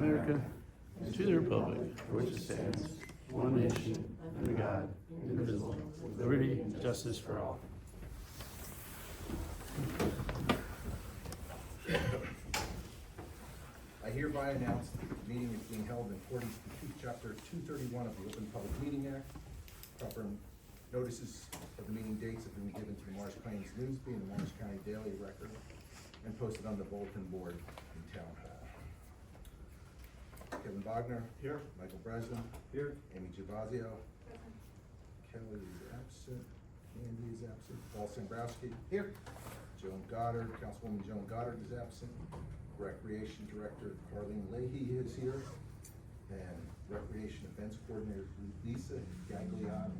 America and to the republic for which it stands, one nation, under God, indivisible, with liberty and justice for all. I hereby announce that the meeting is being held in accordance with Chapter 231 of the Open Public Meeting Act. Proper notices of the meeting dates have been given to the Morris Plains Newsbee and the Morris County Daily Record and posted on the bulletin board in Town Hall. Kevin Bogner. Here. Michael Breslin. Here. Amy Gervasio. Kelly is absent. Andy is absent. Paul Sambrowski. Here. Joan Goddard, Councilwoman Joan Goddard is absent. Recreation Director Carlene Leahy is here. And Recreation Events Coordinator Lisa Gagliano.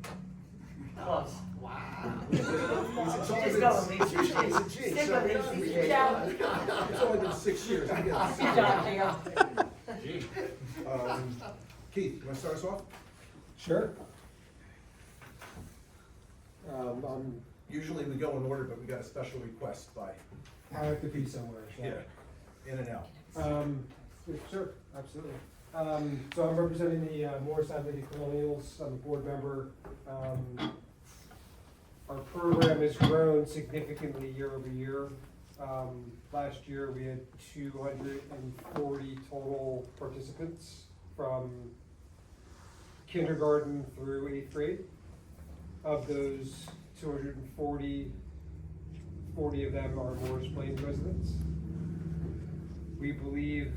Close. Wow. It's only Just been- go, Lisa. Usually it's a G, Stick so with it's it. a Good G. job. It's only been 6 years. I get it. Good job, Gio. Gee. Keith, you wanna start us off? Sure. Usually we go in order, but we got a special request by, I have to be somewhere, so. in and out. Sure, absolutely. So I'm representing the Morris Athletic Colonials. I'm a board member. Our program has grown significantly year over year. Last year, we had 240 total participants from kindergarten through 8th grade. Of those 240, 40 of them are Morris Plains residents. We believe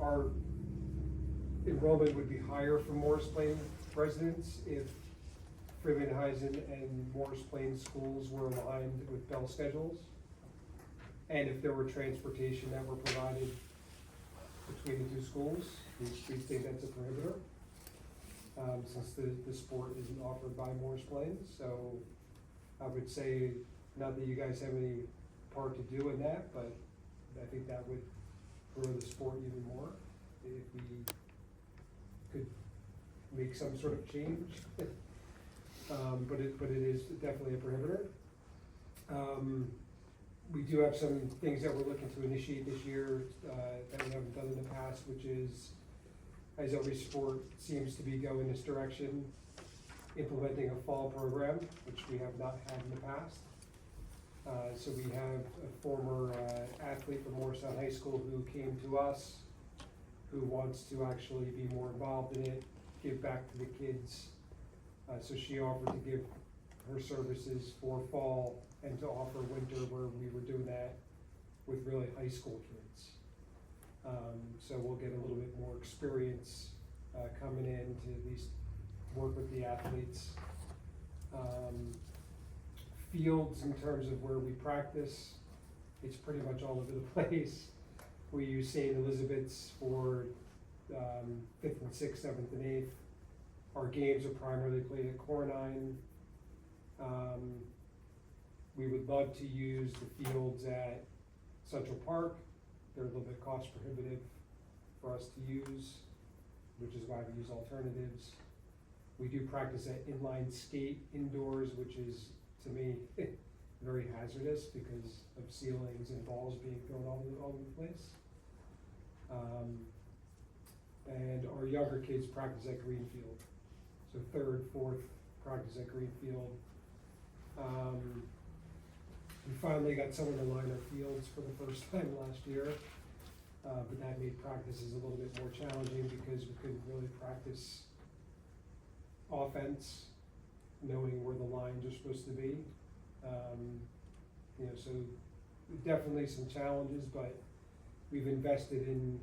our enrollment would be higher for Morris Plains residents if Freeman-Heisen and Morris Plains schools were aligned with bell schedules, and if there were transportation that were provided between the two schools. We think that's a prohibitor, since the sport isn't offered by Morris Plains. So I would say, not that you guys have any part to do in that, but I think that would grow the sport even more if we could make some sort of change. But it is definitely a prohibitor. We do have some things that we're looking to initiate this year that we haven't done in the past, which is, as every sport seems to be going this direction, implementing a fall program, which we have not had in the past. So we have a former athlete from Morristown High School who came to us, who wants to actually be more involved in it, give back to the kids. So she offered to give her services for fall and to offer winter, where we were doing that with really high school kids. So we'll get a little bit more experience coming in to at least work with the athletes. Fields, in terms of where we practice, it's pretty much all over the place. We use St. Elizabeth's for 5th and 6th, 7th and 8th. Our games are primarily played at Coronine. We would love to use the fields at Central Park. They're a little bit cost prohibitive for us to use, which is why we use alternatives. We do practice at inline skate indoors, which is, to me, very hazardous because of ceilings and balls being thrown all over the place. And our younger kids practice at Greenfield. So 3rd, 4th practice at Greenfield. We finally got someone to line our fields for the first time last year, but that made practices a little bit more challenging because we couldn't really practice offense, knowing where the lines are supposed to be. So definitely some challenges, but we've invested in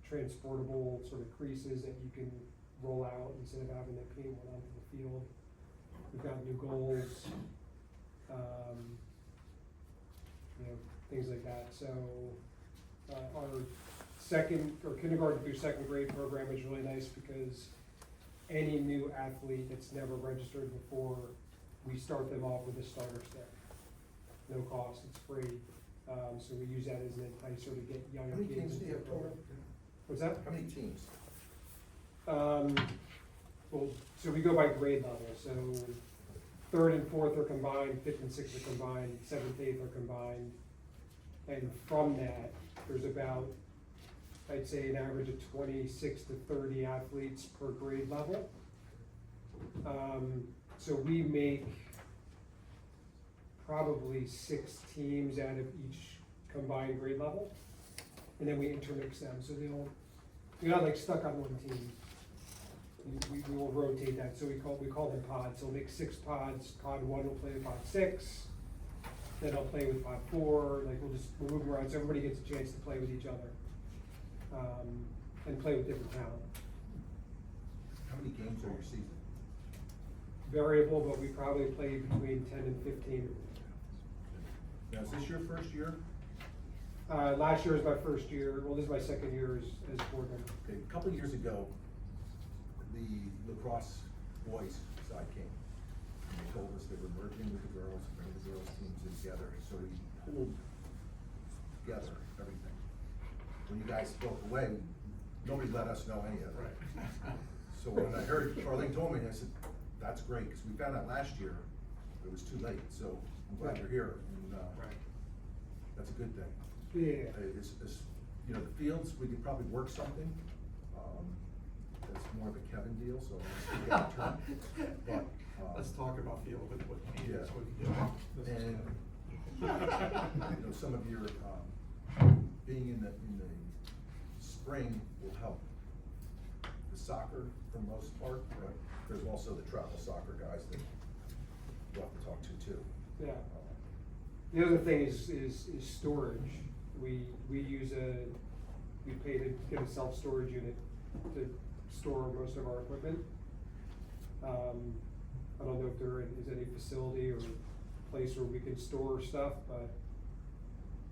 transportable sort of creases that you can roll out instead of having to paint one onto the field. We've got new goals, things like that. So our kindergarten through 2nd grade program is really nice because any new athlete that's never registered before, we start them off with a starter stick. No cost, it's free. So we use that as an enticer to get How younger many kids teams do into you the have total? program. What's that? How many teams? Well, so we go by grade level. So 3rd and 4th are combined, 5th and 6th are combined, 7th, 8th are combined. And from that, there's about I'd say an average of 26 to 30 athletes per grade level. So we make probably 6 teams out of each combined grade level, and then we intermix them, so you're not like stuck on one team. We will rotate that, so we call them pods, so we'll make 6 pods, pod 1 will play with pod 6, then I'll play with pod 4, like we'll move around, so everybody gets a chance to play with each other, and play with different talent. How many games are your season? Variable, but we probably play between 10 and 15. Now, is this your first year? Last year was my first year, well, this is my second year as board member. Okay, a couple of years ago, the lacrosse boys side came. And they told us they were merging with the girls, bringing the girls teams in together, so we pulled together everything. When you guys broke away, nobody let us know any of it. So when I heard Charlene told me, I said, that's great, because we found out last year it was too late, so I'm glad you're here, and, that's a good thing. Yeah. It's, you know, the fields, we could probably work something, that's more of a Kevin deal, so we got a term. But, Let's talk about field with what you need, Yeah. so we can do it. and, you know, some of your, being in the spring will help the soccer for most part, but there's also the travel soccer guys that we'll have to talk to too. Yeah. The other thing is storage. We pay to get a self-storage unit to store most of our equipment. I don't know if there is any facility or place where we can store stuff, but,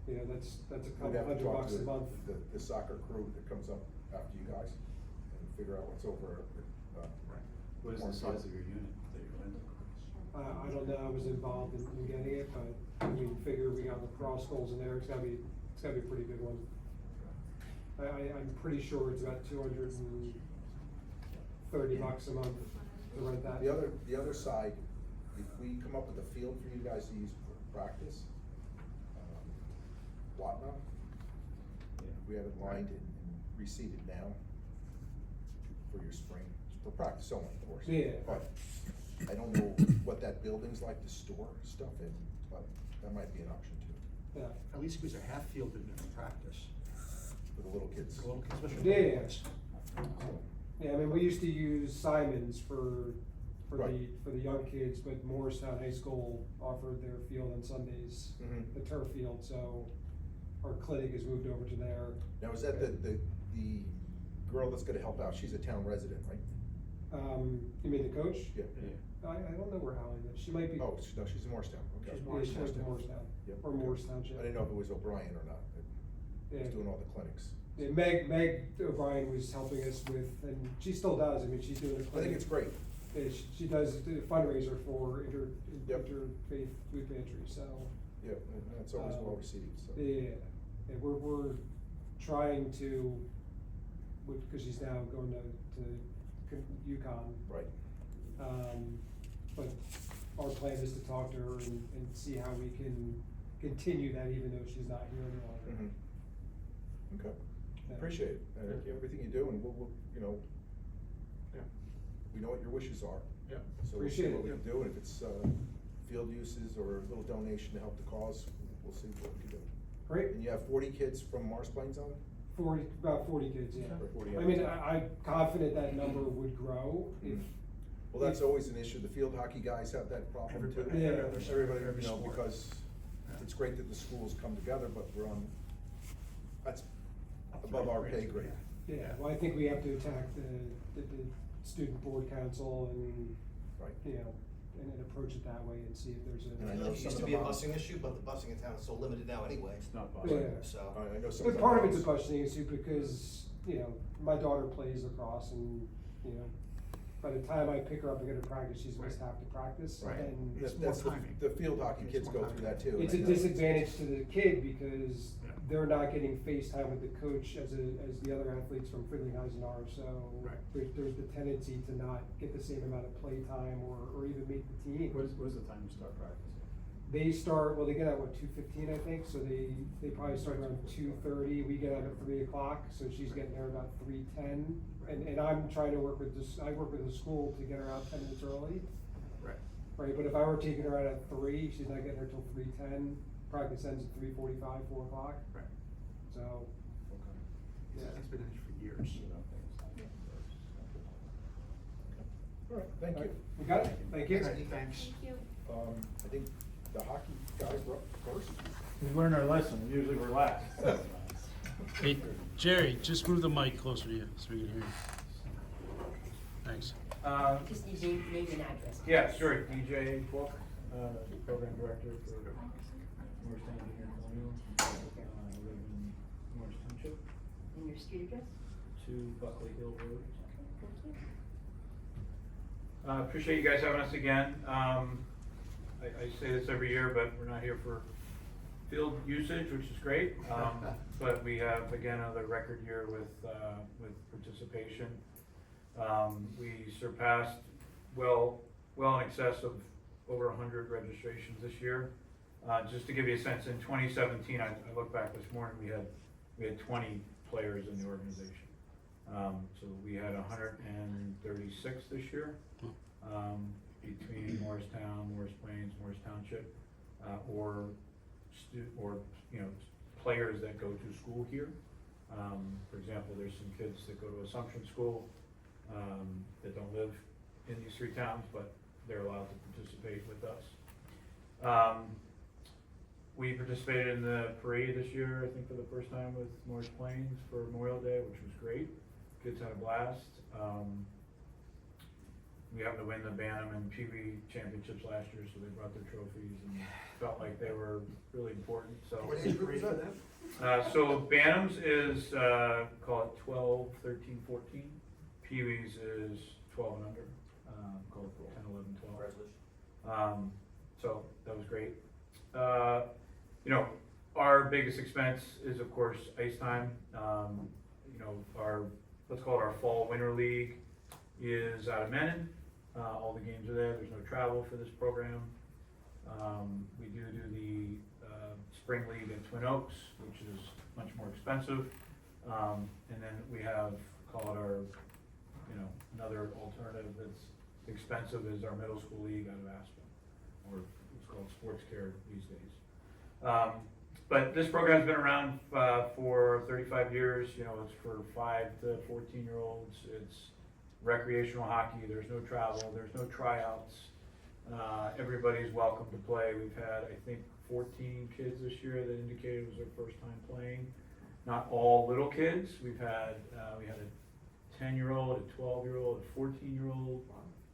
you know, that's a couple We'd have to talk $100 to a month. the soccer crew that comes up after you guys and figure out what's over. What is the size of your unit that you're in? I don't know, I was involved in getting it, but we figure we got lacrosse goals in there, it's gotta be a pretty good one. I'm pretty sure it's about $230 a month to rent that. The other side, if we come up with a field for you guys to use for practice, Whatnot, we have it lined and reseeded now for your spring, for practice only, of course. Yeah. But I don't know what that building's like to store stuff in, but that might be an option too, Yeah. At least gives a half field in practice. for the little kids. For little kids, especially Yeah. little kids. So, Yeah, I mean, we used to use Simon's for Right. the young kids, but Morristown High School offered their field on Sundays, Mhm. the turf field, so our clinic has moved over to there. Now, is that the girl that's gonna help out, she's a town resident, right? You mean the coach? Yeah. I don't know where Hallie lives, she might be. Oh, no, she's in Morristown, okay. She's Yeah, she lives in Morristown, Yep, or okay. Morris Township. I didn't know if it was O'Brien or not, but Yeah. he's doing all the clinics. Yeah, Meg O'Brien was helping us with, and she still does, I mean, she's doing a clinic. I think it's great. Yeah, she does the fundraiser for Yep. Interfaith Food Pantry, so. Yeah, and that's always well received, so. Yeah, and we're trying to, because she's now going to UConn. Right. But our plan is to talk to her and see how we can continue that even though she's not here any longer. Mhm. Okay, Yeah. appreciate it, Thank you. everything you do, and we'll, you know, Yeah. we know what your wishes are. Yeah. So we'll see Appreciate what we it. can do, and if it's, field uses or a little donation to help the cause, we'll see what we can do. Great, And you have 40 kids from Mars Plains on? about 40 kids, yeah. Or 40 I mean, I'm confident that number would grow if. Well, that's always an issue, the field hockey guys have that problem too. Everybody- Yeah. Everybody, every you know, sport. because it's great that the schools come together, but that's above our pay grade. Yeah, well, I think we have to attack the student board council and, Right. you know, and then approach it that way and see if there's And I a. know It some used of to the be a moms- busing issue, but the busing in town is so limited now anyway. It's not Yeah. possible. So. I know some But the part of it's a moms- budgeting issue because, you know, my daughter plays lacrosse and, you know, by the time I pick her up and get her practice, she's missed half the practice. Right. And It's more That's timing. the field hockey It's kids more go timing. through that too. it's I a know. disadvantage to the kid because Yeah. they're not getting FaceTime with the coach as the other athletes from Finleyhuizen are, so Right. there's the tendency to not get the same amount of play time or even make the team. What is the time you start practicing? They start, well, they get out, what, 2:15, I think, so they probably start around 2:30, we get out at 3 o'clock, so she's getting there about 3:10. And I'm trying to work with this, I work with the school to get her out 10 minutes early. Right. Right, but if I were taking her out at 3, she's not getting there till 3:10, practice ends at 3:45, 4 o'clock. Right. So, Okay. yeah. It's been in for years. All right, thank you. We got it, thank you. Thanks. Thank you. I think the hockey guys were up first. We learned our lesson, usually we're last. Hey, Jerry, just move the mic closer to you so we can hear you. Thanks. Just need name and address. Yeah, sure, DJ Book, Program Director for Morristown Junior Colonials. I live in Morris Township, And your street address? 2 Buckley Hill Road. Thank you. Appreciate you guys having us again. I say this every year, but we're not here for field usage, which is great. But we have, again, another record year with participation. We surpassed well in excess of over 100 registrations this year. Just to give you a sense, in 2017, I looked back this morning, we had 20 players in the organization. So we had 136 this year, between Morristown, Morris Plains, Morris Township, or players that go to school here. For example, there's some kids that go to Assumption School, that don't live in these 3 towns, but they're allowed to participate with us. We participated in the parade this year, I think for the first time with Morris Plains for Memorial Day, which was great. Kids had a blast. We happened to win the Bantam and Pee Wee championships last year, so they brought their trophies and felt like they were really important, so. What age group is that? So Bantams is, call it 12, 13, 14. Pee Wees is 12 and under, call it 10, 11, 12. So that was great. Our biggest expense is of course ice time. Our, let's call it our fall winter league is out of Menon. All the games are there. There's no travel for this program. We do the spring league at Twin Oaks, which is much more expensive. And then we have, call it our, another alternative that's expensive is our middle school league out of Aspen, or it's called Sports Care these days. But this program's been around for 35 years. It's for 5 to 14-year-olds. It's recreational hockey. There's no travel. There's no tryouts. Everybody's welcome to play. We've had, I think, 14 kids this year that indicated it was their first time playing. Not all little kids. We had a 10-year-old, a 12-year-old, a 14-year-old,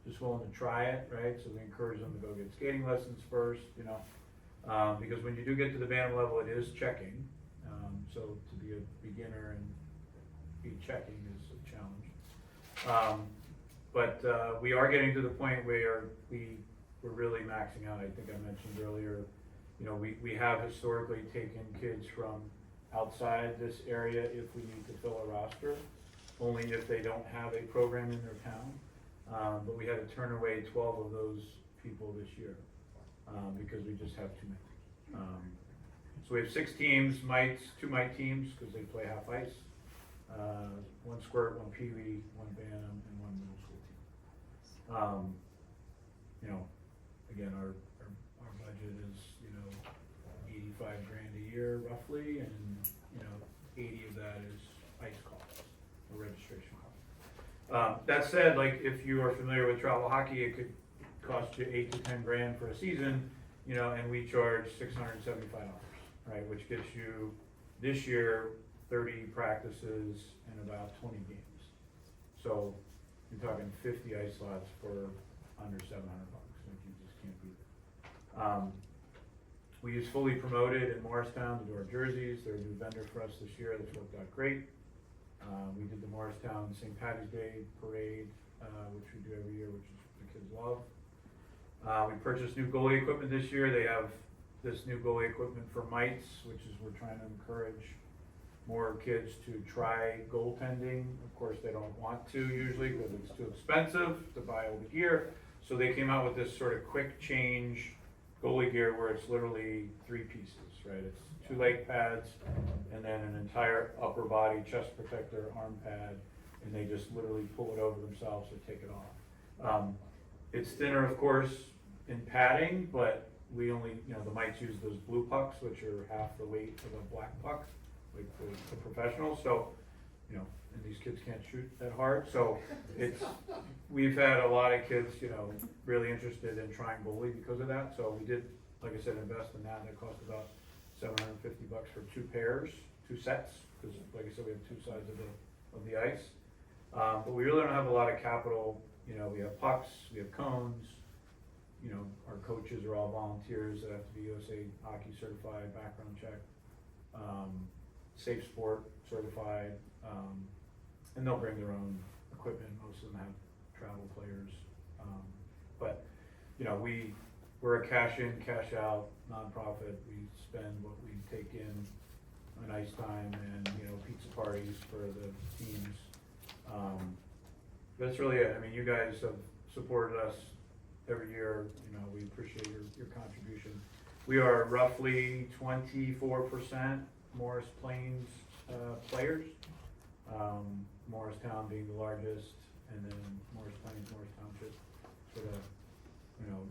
just willing to try it, right? So we encourage them to go get skating lessons first, because when you do get to the Bantam level, it is checking. So to be a beginner and be checking is a challenge. But we are getting to the point where we're really maxing out. I think I mentioned earlier, we have historically taken kids from outside this area if we need to fill a roster, only if they don't have a program in their town. But we had to turn away 12 of those people this year because we just have too many. So we have 6 teams, 2 mite teams because they play half ice, 1 squirt, 1 Pee Wee, 1 Bantam, and 1 middle school team. Again, our budget is 85 grand a year roughly, and 80 of that is ice costs or registration costs. That said, like if you are familiar with travel hockey, it could cost you 8 to 10 grand for a season, and we charge $675, right? Which gets you this year 30 practices and about 20 games. So you're talking 50 ice slots for under $700. Like you just can't beat it. We use Fully Promoted in Morristown to do our jerseys. They're a new vendor for us this year. That's worked out great. We did the Morristown St. Patty's Day parade, which we do every year, which is the kids love. We purchased new goalie equipment this year. They have this new goalie equipment for mites, which is we're trying to encourage more kids to try goaltending. Of course, they don't want to usually because it's too expensive to buy all the gear. So they came out with this sort of quick change goalie gear where it's literally 3 pieces, right? It's 2 leg pads and then an entire upper body chest protector, arm pad, and they just literally pull it over themselves or take it off. It's thinner, of course, in padding, but we only, the mites use those blue pucks, which are half the weight of a black puck, like the professionals, so, and these kids can't shoot that hard, so we've had a lot of kids, really interested in trying goalie because of that, so we did, like I said, invest in that. That cost about $750 for 2 pairs, 2 sets, because like I said, we have 2 sides of the ice. But we really don't have a lot of capital, we have pucks, we have cones, our coaches are all volunteers that have to be USA Hockey certified, background check, Safe Sport certified, and they'll bring their own equipment. Most of them have travel players. But, we're a cash in, cash out nonprofit. We spend what we take in on ice time and, pizza parties for the teams. That's really it. I mean, you guys have supported us every year, we appreciate your contribution. We are roughly 24% Morris Plains players, Morristown being the largest, and then Morris Plains, Morris Township, sort of,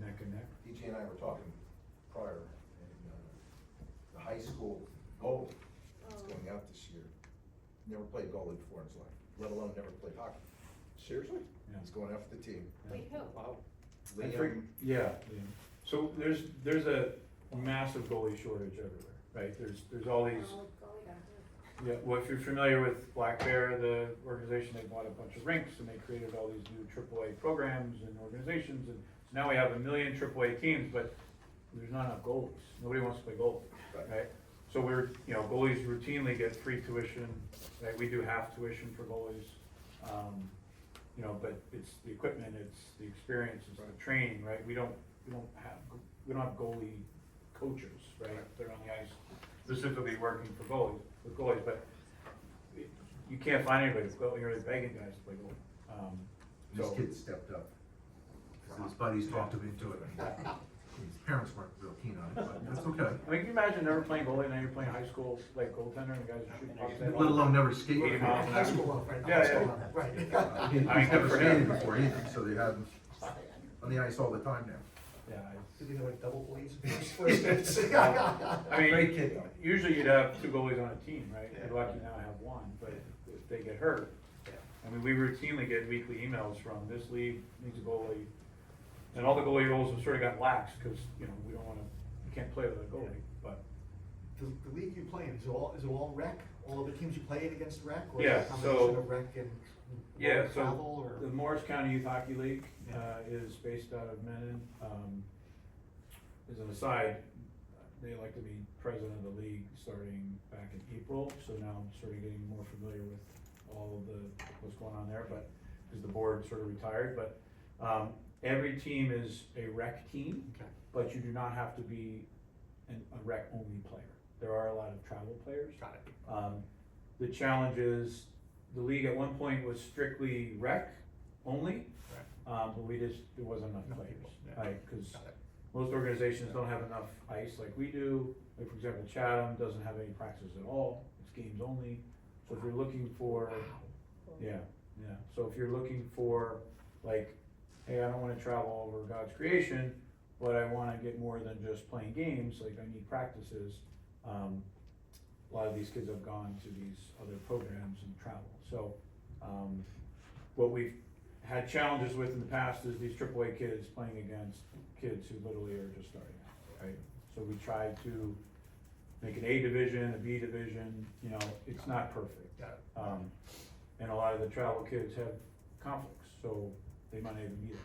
neck and neck. DJ and I were talking prior, and the high school goalie is going out this year. Never played goalie before in his life, let alone never played hockey. Seriously? Yeah. He's going out for the team. Wait, who? Wow. And for- Yeah. So there's a massive goalie shortage everywhere, right? There's all these. Yeah, well, if you're familiar with Black Bear, the organization, they bought a bunch of rinks and they created all these new AAA programs and organizations, and so now we have 1 million AAA teams, but there's not enough goalies. Nobody wants to play goalie, right? So goalies routinely get free tuition, right? We do half tuition for goalies. But it's the equipment, it's the experience, it's the training, right? We don't have goalie coaches, right? They're on the ice specifically working for goalies, but you can't find anybody to go, you're begging guys to play goalie. This So- kid stepped up. His buddies talked him into it. His parents weren't real keen on it, but that's okay. I mean, can you imagine never playing goalie and now you're playing high school, like goaltender, and the guys are shooting pucks at Let alone never skated 80 before. miles an High hour. school, right? Yeah, High school, yeah. right. He's I mean, never good for skated him. before either, so they had him on the ice all the time now. Yeah, Did they know like double plays? First minutes. I mean, Great kid, though. usually you'd have 2 goalies on a team, right? Yeah. You're lucky now to have 1, but if they get hurt, Yeah. I mean, we routinely get weekly emails from this league needs a goalie. And all the goalie roles have sort of gotten lax, because, we can't play with a goalie, but. The league you play in, is it all rec? All of the teams you play in against rec? Or is it Yeah, a combination so- of rec and Yeah, travel, so or? the Morris County Youth Hockey League, Yeah. is based out of Menon. As an aside, they elected me president of the league starting back in April, so now I'm sort of getting more familiar with all of what's going on there, but, because the board sort of retired, but, every team is a rec team, Okay. but you do not have to be a rec-only player. There are a lot of travel players. Got it. The challenge is, the league at one point was strictly rec only, but there wasn't enough Enough players, people, yeah. right? Because Got it. most organizations don't have enough ice like we do. Like, for example, Chatham doesn't have any practices at all, it's games only. So if you're looking for, yeah, so if you're looking for, like, hey, I don't wanna travel over God's creation, but I wanna get more than just playing games, like I need practices. A lot of these kids have gone to these other programs and travel. So, what we've had challenges with in the past is these AAA kids playing against kids who literally are just starting out, right? So we try to make an A division, a B division, it's not perfect. Got it. And a lot of the travel kids have conflicts, so they might not even be there,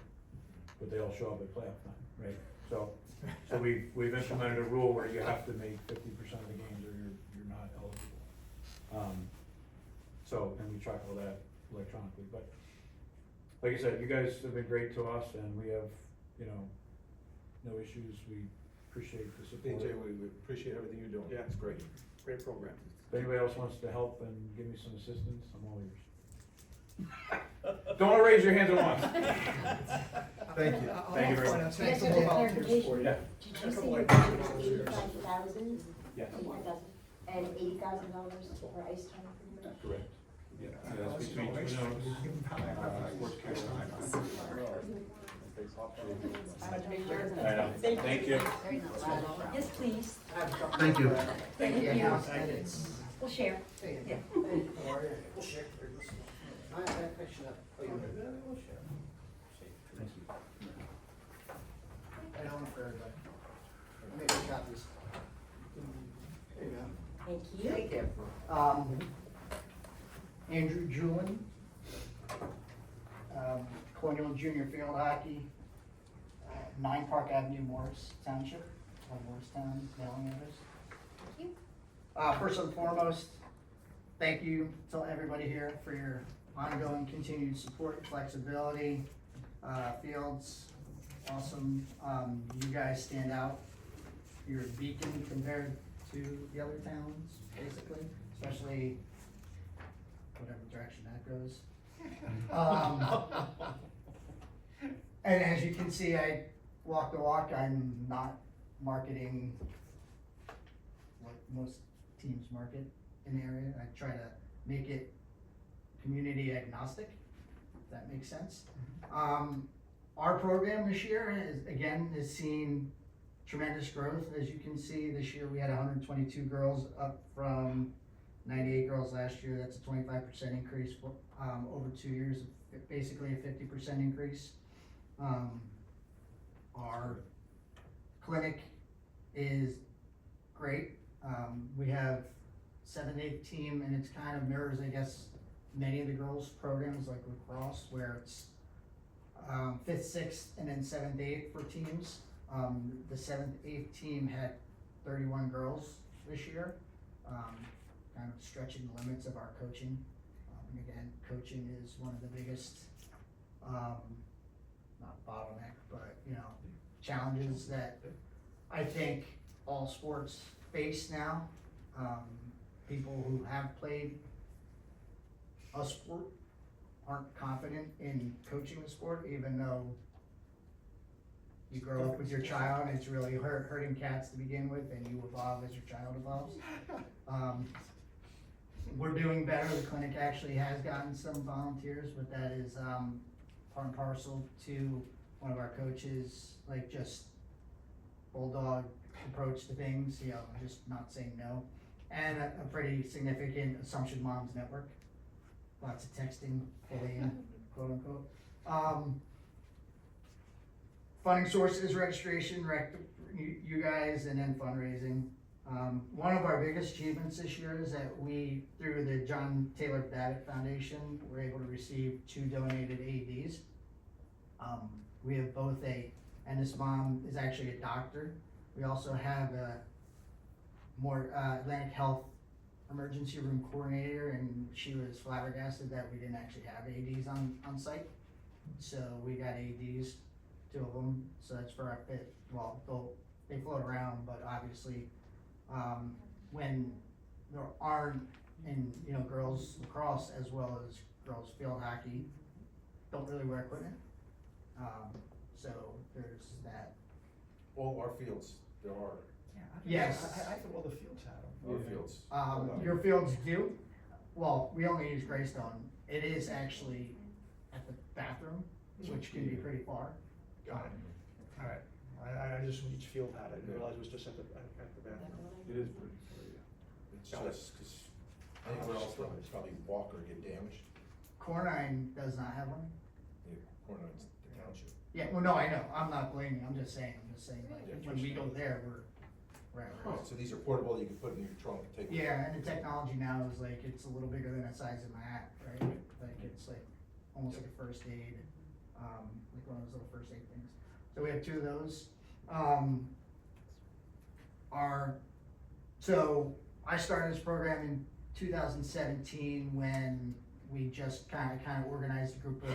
but they all show up at playoff time, right? So we've implemented a rule where you have to make 50% of the games or you're not eligible. And we track all that electronically, but like I said, you guys have been great to us, and we have, no issues. We appreciate the support. DJ, we appreciate everything you're doing. Yeah. It's great. Great program. If anybody else wants to help and give me some assistance, I'm all ears. Don't all raise your hands at once. Thank you. Thank you very much. Yes, Thanks a just a lot. clarification. Yeah. Did you say your budget was 85,000? Yes. 85,000, and $80,000 for ice time? pretty much? Correct. Yeah, that's between two notes. Sports category. I know. Thank you. Yes, please. Thank you. Thank you. We'll share. Yeah. I don't for everybody. Maybe copies. There you go. Thank you. Andrew Julian, Colonial Junior Field Hockey, 9 Park Avenue, Morris Township, or Morristown, mailing address. Thank you. First and foremost, thank you to everybody here for your ongoing continued support and flexibility. Fields, awesome. You guys stand out. You're a beacon compared to the other towns, basically, especially whatever direction that goes. And as you can see, I walk the walk. I'm not marketing what most teams market in the area. I try to make it community agnostic, if that makes sense. Our program this year has seen tremendous growth. As you can see, this year we had 122 girls, up from 98 girls last year. That's a 25% increase over 2 years, basically a 50% increase. Our clinic is great. We have 7-8 team, and it's kind of mirrors, I guess, many of the girls' programs like Lacrosse, where it's 5th, 6th, and then 7th, 8th for teams. The 7th, 8th team had 31 girls this year, kind of stretching the limits of our coaching. And again, coaching is one of the biggest, not bottleneck, but challenges that I think all sports face now. People who have played a sport aren't confident in coaching the sport, even though you grow up with your child and it's really hurting cats to begin with, and you evolve as your child evolves. We're doing better. The clinic actually has gotten some volunteers, but that is part and parcel to one of our coaches, like just bulldog approach to things, just not saying no. And a pretty significant Assumption Moms network. Lots of texting, bullying, quote unquote. Funding sources, registration, you guys, and then fundraising. One of our biggest achievements this year is that we, through the John Taylor Babbitt Foundation, were able to receive 2 donated AEDs. We have both and this mom is actually a doctor. We also have a Atlantic Health emergency room coordinator, and she was flabbergasted that we didn't actually have AEDs on site. So we got AEDs, 2 of them. So that's for our fit. Well, they float around, but obviously, when there aren't, and girls lacrosse as well as girls field hockey don't really wear equipment. So there's that. All our fields, there are, Yes. I thought all the fields had them. our fields. Your fields do. Well, we only use Greystone. It is actually at the bathroom, which can be pretty far. Got it. All right. I just, each field had it. I didn't realize it was just at the bathroom. It is pretty. It's just, cause anywhere else, they'll probably walk or get damaged. Cornine does not have one. Cornelius, the township. Yeah, well, no, I know. I'm not blaming. I'm just saying like, Yeah, when we go there, we're at risk. So these are portable, you can put in your trunk and take. Yeah, and the technology now is like, it's a little bigger than the size of my hat, right? Like, it's like, almost like a first aid, like one of those little first aid things. So we have 2 of those. So I started this program in 2017 when we just kind of organized a group of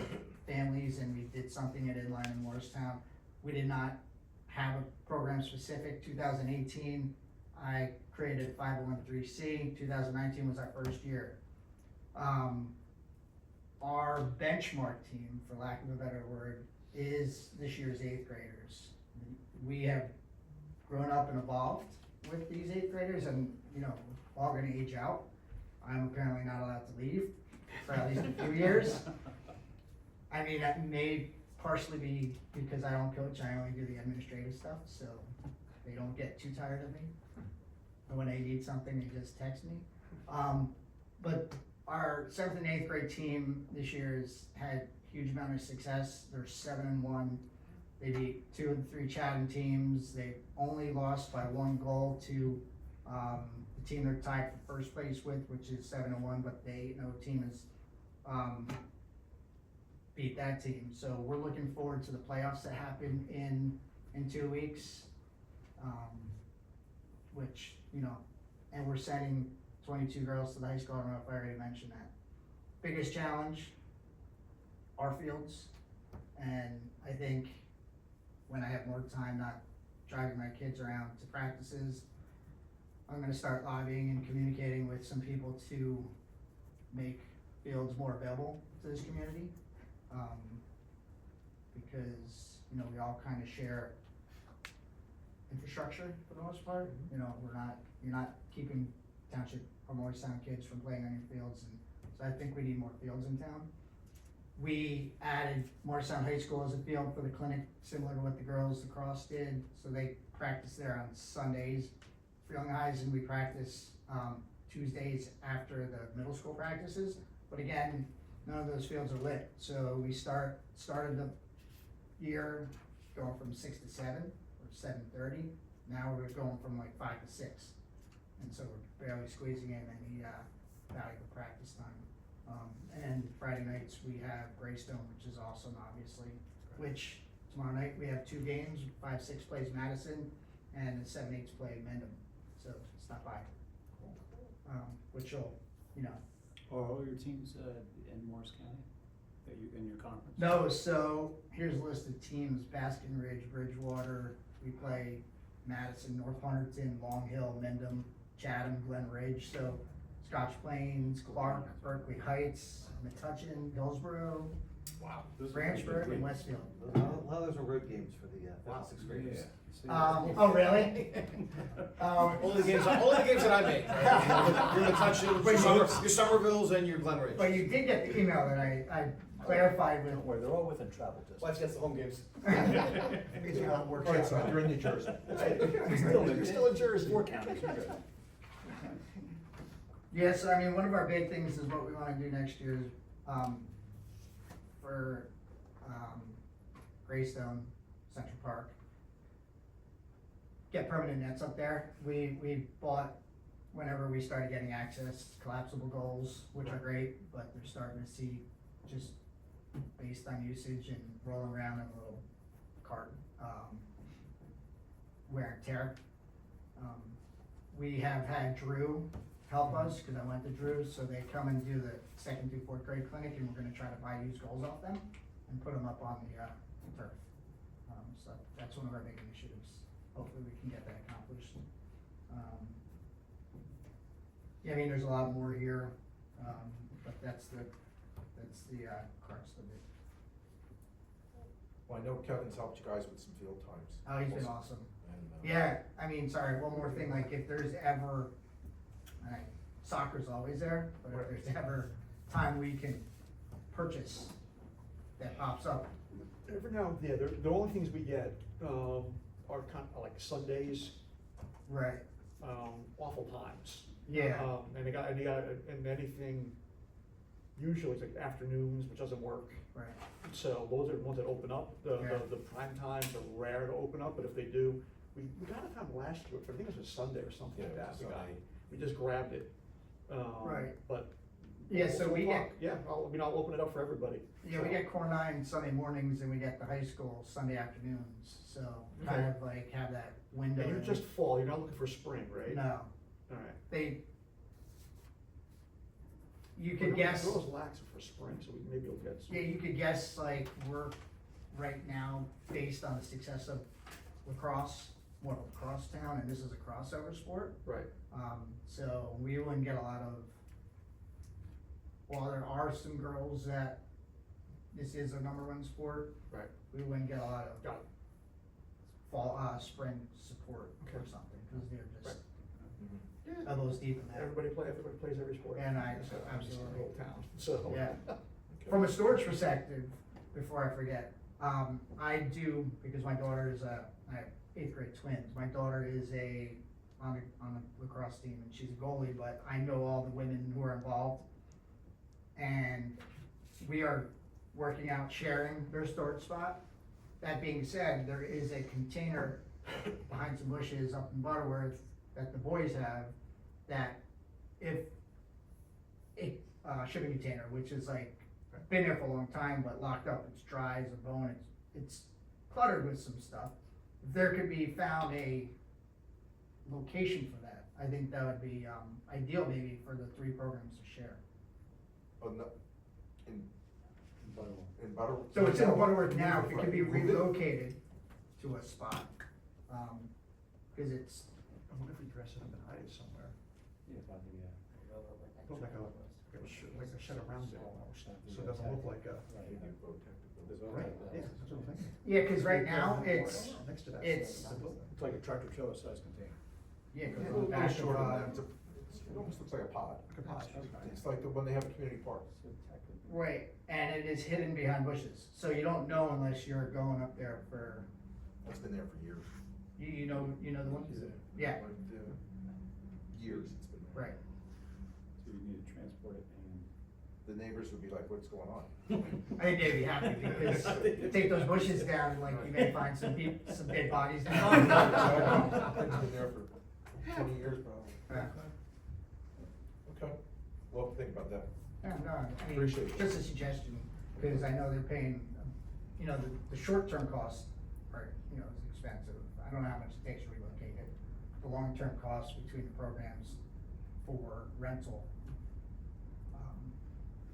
families, and we did something at Inline in Morristown. We did not have a program specific. 2018, I created 501(c). 2019 was our first year. our benchmark team, for lack of a better word, is this year's 8th graders. We have grown up and evolved with these 8th graders, and, you know, we're all gonna age out. I'm apparently not allowed to leave for at least a few years. I mean, that may partially be because I don't coach, I only do the administrative stuff, so they don't get too tired of me. And when they need something, they just text me. But our 7th and 8th grade team this year has had huge amount of success. They're 7-1. They beat 2 and 3 Chatham teams. They've only lost by 1 goal to the team they're tied for first place with, which is 7-1, but the 8-0 team has beat that team. So we're looking forward to the playoffs that happen in 2 weeks, which, you know, and we're sending 22 girls to the high school. I don't know if I already mentioned that. Biggest challenge, our fields, and I think when I have more time not driving my kids around to practices, I'm gonna start lobbying and communicating with some people to make fields more available to this community. Because, you know, we all kind of share infrastructure for the most part. You know, you're not keeping township or Morristown kids from playing on your fields, and so I think we need more fields in town. We added Morristown High School as a field for the clinic, similar to what the girls lacrosse did, so they practice there on Sundays for young highs, and we practice Tuesdays after the middle school practices. But again, none of those fields are lit, so we started the year going from 6 to 7 or 7:30. Now we're going from like 5 to 6, and so we're barely squeezing in any valuable practice time. And Friday nights we have Greystone, which is awesome, obviously. Which tomorrow night we have 2 games. 5-6 plays Madison, and the 7-8s play Mendham. So stop by. Which will, you know. Are all your teams in Morris County that you in your conference? No, so here's a list of teams: Baskin Ridge, Bridgewater. We play Madison, North Hunterdon, Long Hill, Mendham, Chatham, Glen Ridge. So Scotch Plains, Clark, Berkeley Heights, Metuchen, Hillsborough, Wow. Branchburg, and Westfield. A lot of those are road games for the 5th and 6th graders. Oh, really? Only the games that I make, right? Your Metuchen, your Somervilles, and your Glen Ridge. But you did get the email that I clarified with. Don't worry, they're all within travel distance. Life's gets the home games. Means you're not working. Alright, so you're in New Jersey. You're still in Jersey. 4 counties, you're good. Yes, I mean, one of our big things is what we wanna do next year is, for, Greystone, Central Park. Get permanent nets up there. We bought, whenever we started getting access, collapsible goals, which are great, but they're starting to see, just based on usage and rolling around in a little cart, wear and tear. We have had Drew help us, cause I went to Drew, so they come and do the 2nd through 4th grade clinic, and we're gonna try to buy used goals off them and put them up on the turf. So that's one of our big initiatives. Hopefully we can get that accomplished. Yeah, I mean, there's a lot more here, but that's the crux of it. Well, I know Kevin's helped you guys with some field times. Oh, he's been awesome. And, Yeah, I mean, sorry, one more thing, like if there's ever, soccer's always there, but if there's ever time we can purchase that pops up. Every now and then, the only things we get are kind of like Sundays, Right, awful times. yeah, And anything, usually it's like afternoons, which doesn't work. right, So those are the ones that open up. Yeah. The prime times are rare to open up, but if they do, we got a time last year, but I think it was a Sunday or something like Yeah, that. Sunday. We just grabbed it. Right. But. Yeah, so we get, Yeah, I'll open it up for everybody. yeah, we get Core 9 Sunday mornings and we get the high school Sunday afternoons, so kind of like have that window. And you're in. just fall, you're not looking for spring, right? No, Alright. you could guess, Girls lax for spring, so maybe you'll get some. yeah, you could guess like we're right now, based on the success of lacrosse, more of a lacrosse town, and this is a crossover sport. Right. So we wouldn't get a lot of while there are some girls that this is a number one sport, Right. we wouldn't get a lot of Got it. fall, spring support or Okay. something, cause they're just Mhm. elbows deep in that. Everybody plays every sport. And I- So, absolutely. the whole town, so. Yeah. Okay. From a storage perspective, before I forget, I do, because my daughter is I have 8th grade twins, my daughter is on the lacrosse team, and she's a goalie, but I know all the women who are involved. And we are working out sharing their storage spot. That being said, there is a container behind some bushes up in Butterworth that the boys have, that if shipping container, which is like, been there for a long time, but locked up, it's dry as a bone, it's cluttered with some stuff. If there could be found a location for that, I think that would be, ideal maybe for the 3 programs to share. Oh, no, in Butter. So it's in Butterworth now, it could be Move it. relocated to a spot, cause it's, I wonder if we dress it up and hide it somewhere. Yeah, probably, yeah. Put like a shed around it, almost, so it doesn't look like a. Right, yeah, that's what I'm thinking. yeah, cause right now, it's, Next to that. it's- It's like a tractor trailer size container. yeah, Yeah, cause a on little the back of, shorter than that. It almost looks like a pod. Like a pod. It's like the one they have at community park. right, and it is hidden behind bushes, so you don't know unless you're going up there for, It's been there for years. you know the one? Yeah, Years it's been there. right. So you need to transport it and. The neighbors would be like, what's going on? I think they'd be happy because take those bushes down and like you may find some dead bodies It's down. been there for 20 years probably. Yeah. Okay, well, think about that. No, I mean, Appreciate it. just a suggestion, because I know they're paying, you know, the short-term costs are, you know, is expensive. I don't know how much it takes to relocate it. The long-term costs between the programs for rental,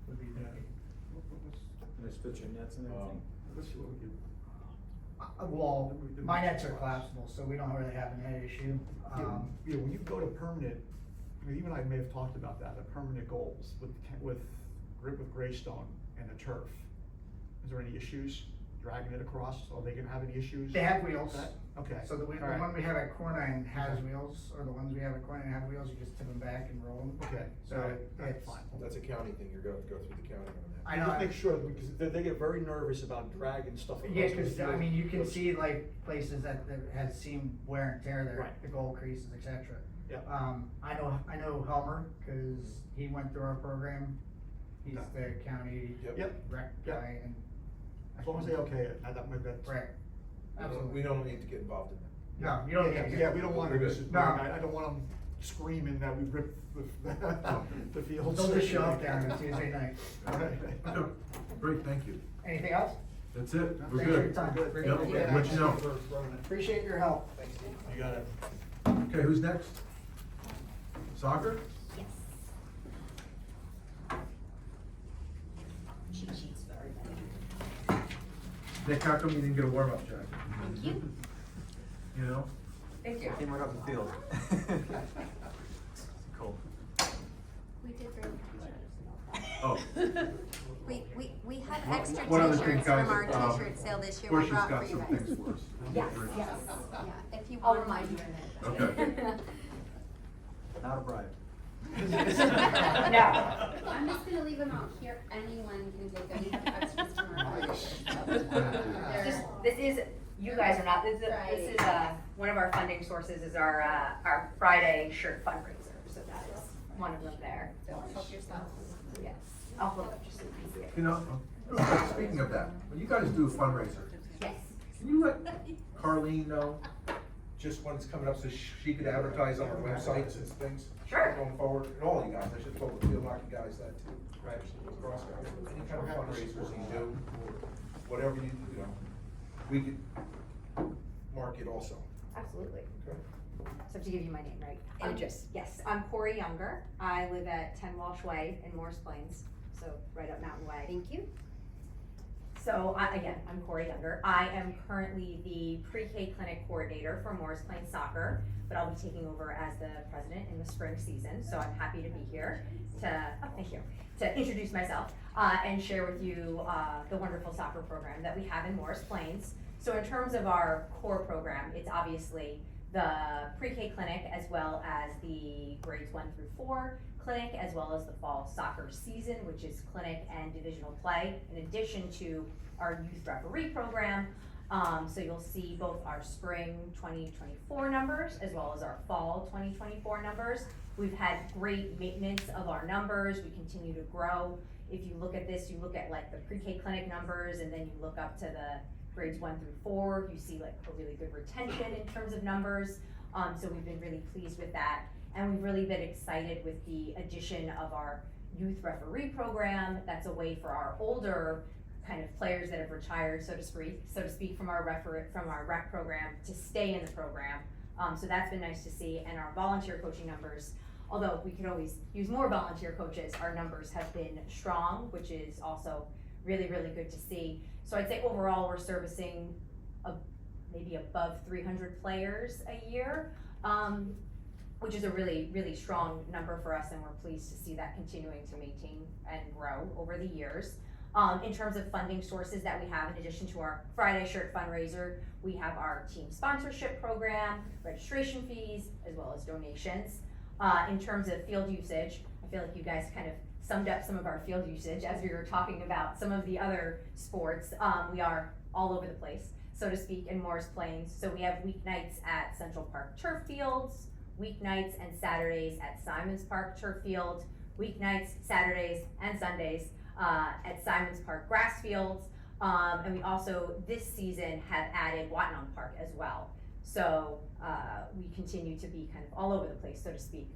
would be big. Nice fit your nets and everything. Let's see what we do. Well, my nets are collapsible, so we don't really have a net issue. Yeah, when you go to permanent, I mean, even I may have talked about that, the permanent goals with Greystone and the turf. Is there any issues dragging it across? Are they gonna have any issues? They have wheels. Okay. So the All right. one we have at Cornine has wheels, or the ones we have at Cornine have wheels, you just tip them back and roll them. Okay, So all right, it's, fine. That's a county thing, you're going to go through the county on that. I know. Just make sure, because they get very nervous about dragging stuff across Yeah, the cause I field. mean, you can see like places that has seen wear and tear there, Right. the goal creases, et cetera. Yep. I know Helmer, cause he went through our program, he's the county Yep. rec Yep. guy and. As long as they okay it, that might, that's. Right, absolutely. We don't need to get involved in that. No, you don't Yeah, need to. yeah, we don't want to, Good. No. I don't want them screaming that we ripped the fields. They'll just show up there on a Tuesday night. Right. Great, thank you. Anything else? That's it, we're Thanks for your good. time. Yep, let you know. Appreciate your help. You got it. Okay, who's next? Soccer? Yes. Cheat sheets for everybody. Nick, how come you didn't get a warm-up jacket? Thank you. You know? Thank you. Came right off the field. Cool. We did bring t-shirts. Oh. We have extra One other t-shirts thing, guys, from our t-shirt sale this year, we Portia's brought got for you some guys. things for us. Yes, yes. Yeah, if you I'll want. remind you in a minute. Okay. Not a bribe. No. I'm just gonna leave them out here, anyone can take them, we have extras from our. This is, you guys are not, this is, one of our funding sources is our Friday shirt fundraiser, so that is one of them there. Don't help yourself. Yes, I'll hold up just so you can see it. You know, speaking of that, when you guys do a fundraiser, Yes. can you let Carlene know just when it's coming up so she could advertise on our websites and things? Sure. Going forward, and all you guys, I should told the field hockey guys that too. Right. Lacrosse guys, any kind of fundraisers you do, or whatever you know, we could mark it also. Absolutely. Okay. So I have to give you my name, right? Images. Yes, I'm Corey Younger. I live at 10 Walsh Way in Morris Plains, so right up Mountain Way. Thank you. So I'm Corey Younger. I am currently the pre-K clinic coordinator for Morris Plains Soccer, but I'll be taking over as the president in the spring season. So I'm happy to be here to introduce myself and share with you the wonderful soccer program that we have in Morris Plains. So in terms of our core program, it's obviously the pre-K clinic as well as the grades 1 through 4 clinic, as well as the fall soccer season, which is clinic and divisional play, in addition to our youth referee program. So you'll see both our spring 2024 numbers as well as our fall 2024 numbers. We've had great maintenance of our numbers. We continue to grow. If you look at this, you look at like the pre-K clinic numbers, and then you look up to the grades 1 through 4, you see like a really good retention in terms of numbers. So we've been really pleased with that. And we've really been excited with the addition of our youth referee program. That's a way for our older kind of players that have retired, so to speak, from our rec program to stay in the program. So that's been nice to see. And our volunteer coaching numbers, although we could always use more volunteer coaches, our numbers have been strong, which is also really, really good to see. So I'd say overall we're servicing maybe above 300 players a year, which is a really, really strong number for us, and we're pleased to see that continuing to maintain and grow over the years. In terms of funding sources that we have, in addition to our Friday shirt fundraiser, we have our team sponsorship program, registration fees, as well as donations. In terms of field usage, I feel like you guys kind of summed up some of our field usage as we were talking about some of the other sports. We are all over the place, so to speak, in Morris Plains. So we have weeknights at Central Park Turf Fields, weeknights and Saturdays at Simons Park Turf Field, weeknights, Saturdays, and Sundays at Simons Park Grass Fields. And we also, this season, have added Wattenham Park as well. So we continue to be kind of all over the place, so to speak,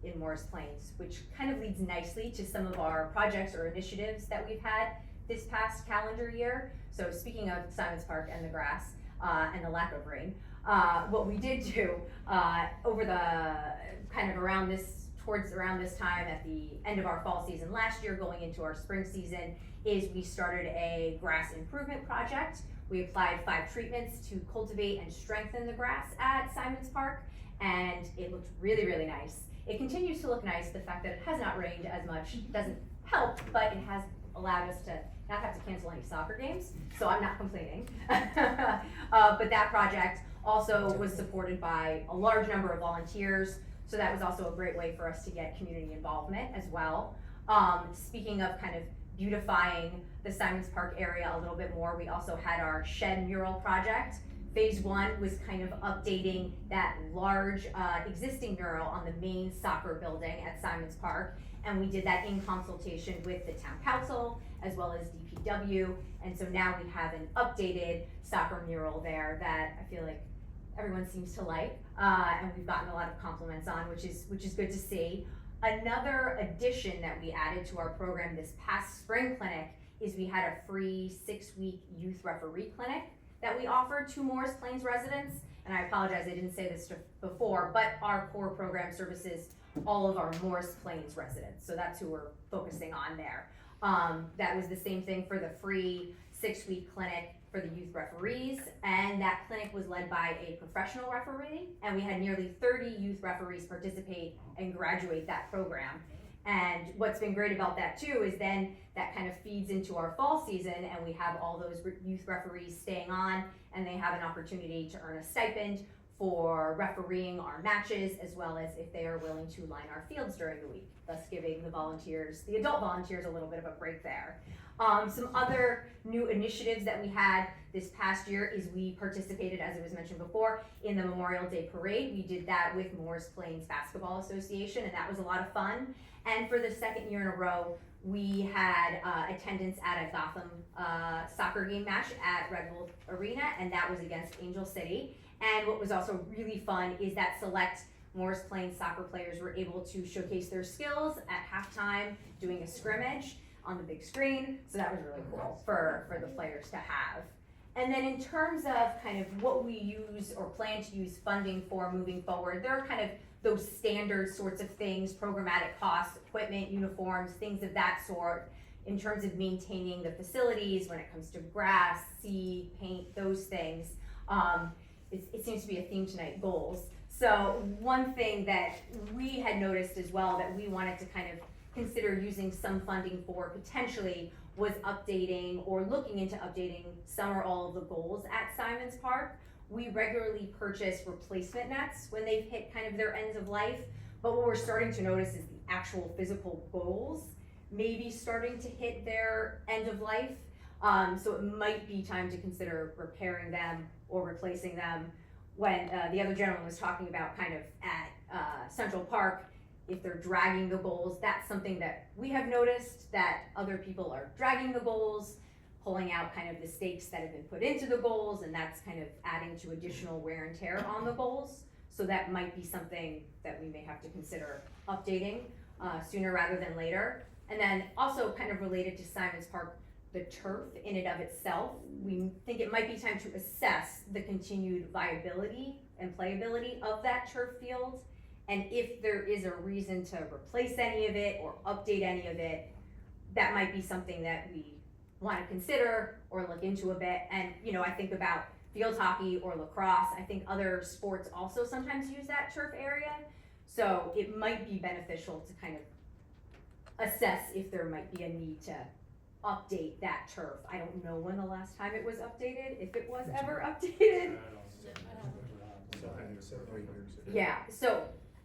in Morris Plains, which kind of leads nicely to some of our projects or initiatives that we've had this past calendar year. So speaking of Simons Park and the grass and the lack of rain, what we did do over the kind of towards around this time at the end of our fall season last year going into our spring season is we started a grass improvement project. We applied 5 treatments to cultivate and strengthen the grass at Simons Park, and it looked really, really nice. It continues to look nice. The fact that it has not rained as much doesn't help, but it has allowed us to not have to cancel any soccer games, so I'm not complaining. But that project also was supported by a large number of volunteers, so that was also a great way for us to get community involvement as well. Speaking of kind of beautifying the Simons Park area a little bit more, we also had our shed mural project. Phase 1 was kind of updating that large existing mural on the main soccer building at Simons Park, and we did that in consultation with the town council as well as DPW, and so now we have an updated soccer mural there that I feel like everyone seems to like, and we've gotten a lot of compliments on, which is good to see. Another addition that we added to our program this past spring clinic is we had a free 6-week youth referee clinic that we offered to Morris Plains residents. And I apologize, I didn't say this before, but our core program services all of our Morris Plains residents. So that's who we're focusing on there. That was the same thing for the free 6-week clinic for the youth referees, and that clinic was led by a professional referee, and we had nearly 30 youth referees participate and graduate that program. And what's been great about that too is then that kind of feeds into our fall season, and we have all those youth referees staying on, and they have an opportunity to earn a stipend for refereeing our matches, as well as if they are willing to line our fields during the week, thus giving the adult volunteers a little bit of a break there. Some other new initiatives that we had this past year is we participated, as it was mentioned before, in the Memorial Day Parade. We did that with Morris Plains Basketball Association, and that was a lot of fun. And for the second year in a row, we had attendance at a Gotham soccer game match at Red Bull Arena, and that was against Angel City. And what was also really fun is that select Morris Plains soccer players were able to showcase their skills at halftime doing a scrimmage on the big screen, so that was really cool for the players to have. And then in terms of kind of what we use or plan to use funding for moving forward, there are kind of those standard sorts of things, programmatic costs, equipment, uniforms, things of that sort. in terms of maintaining the facilities when it comes to grass, seed, paint, those things. It seems to be a theme tonight, goals. So one thing that we had noticed as well that we wanted to kind of consider using some funding for potentially was updating or looking into updating some or all of the goals at Simons Park. We regularly purchase replacement nets when they've hit kind of their ends of life, but what we're starting to notice is the actual physical goals maybe starting to hit their end of life. So it might be time to consider repairing them or replacing them. When the other gentleman was talking about kind of at Central Park, if they're dragging the goals, that's something that we have noticed that other people are dragging the goals, pulling out kind of the stakes that have been put into the goals, and that's kind of adding to additional wear and tear on the goals. So that might be something that we may have to consider updating sooner rather than later. And then also kind of related to Simons Park, the turf in and of itself, we think it might be time to assess the continued viability and playability of that turf field. And if there is a reason to replace any of it or update any of it, that might be something that we want to consider or look into a bit. And, you know, I think about field hockey or lacrosse. I think other sports also sometimes use that turf area. So it might be beneficial to kind of assess if there might be a need to update that turf. I don't know when the last time it was updated, if it was ever updated. Yeah, so,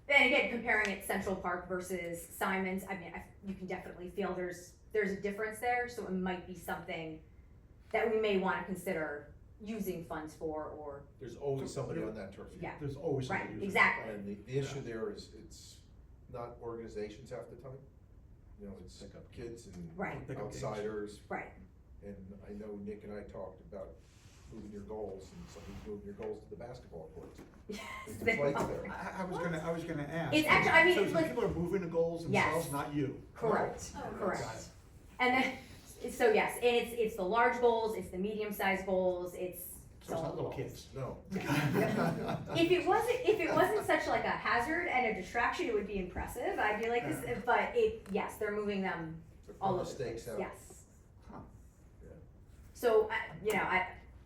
and again, comparing it Central Park versus Simons, I mean, you can definitely feel there's a difference there, so it might be something that we may wanna consider using funds for, or, There's always somebody on that turf field. yeah, There's always right, somebody using it. exactly. And the issue there is, it's not organizations half the time. You know, it's kids and Right. outsiders. Right. And I know Nick and I talked about moving your goals, and somebody's moving your goals to the basketball courts. Yes, There's they lights are. there. I was gonna ask. It's actually- I mean, So it's some like- people are moving the goals Yes. themselves, not you. Correct, Oh, correct. got it. And then, so yes, and it's the large goals, it's the medium-sized goals, it's So it's all not little goals. kids. No. If it wasn't such like a hazard and a distraction, it would be impressive. I'd be like, this, but yes, they're moving them They're all pulling over the stakes place. out. Yes. Huh. Yeah. So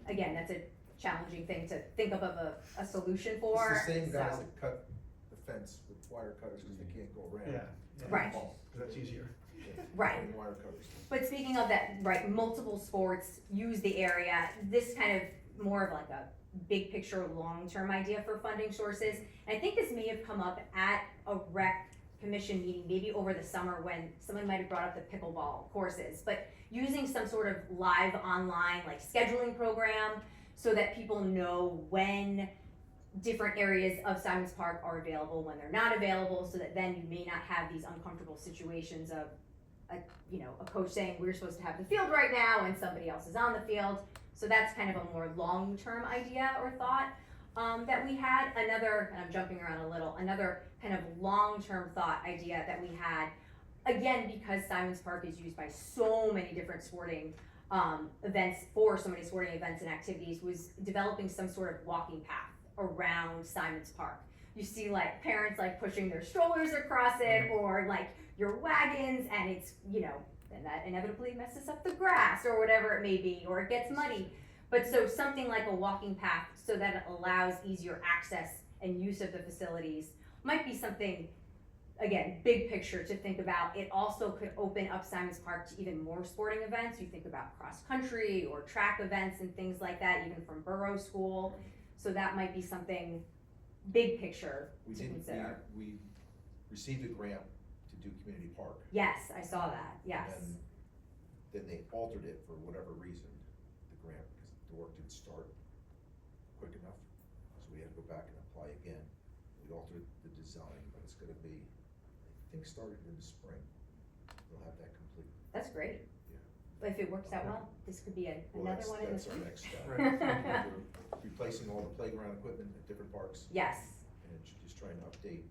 again, that's a challenging thing to think of a solution for. It's the same guys so- that cut the fence with wire cutters because they can't go around. Yeah. Right. Oh, Cause that's easier. yeah. Right. And wire cutters. But speaking of that, right, multiple sports use the area, this kind of more of like a big picture, long-term idea for funding sources. And I think this may have come up at a rec commission meeting, maybe over the summer when someone might have brought up the pickleball courses, but using some sort of live online, like scheduling program so that people know when different areas of Simons Park are available, when they're not available, so that then you may not have these uncomfortable situations of a coach saying we're supposed to have the field right now and somebody else is on the field. So that's kind of a more long-term idea or thought that we had. Another, and I'm jumping around a little, another kind of long-term thought idea that we had, again, because Simons Park is used by so many different sporting events, for so many sporting events and activities, was developing some sort of walking path around Simons Park. You see like parents like pushing their strollers across it, or like your wagons, and it's, then that inevitably messes up the grass or whatever it may be, or it gets muddy. But so something like a walking path so that it allows easier access and use of the facilities might be something, again, big picture to think about. It also could open up Simons Park to even more sporting events. You think about cross country or track events and things like that, even from Borough School. So that might be something big picture to consider. We received a grant to do community park. Yes, I saw that, yes. And then they altered it for whatever reason, the grant, because the work didn't start quick enough. So we had to go back and apply again. We altered the design, but it's gonna be, I think, started in the spring. We'll have that complete. That's great. Yeah. But if it works out well, this could be another one in the That's our spring. next step. Right. We're replacing all the playground equipment at different parks. Yes, And just trying to update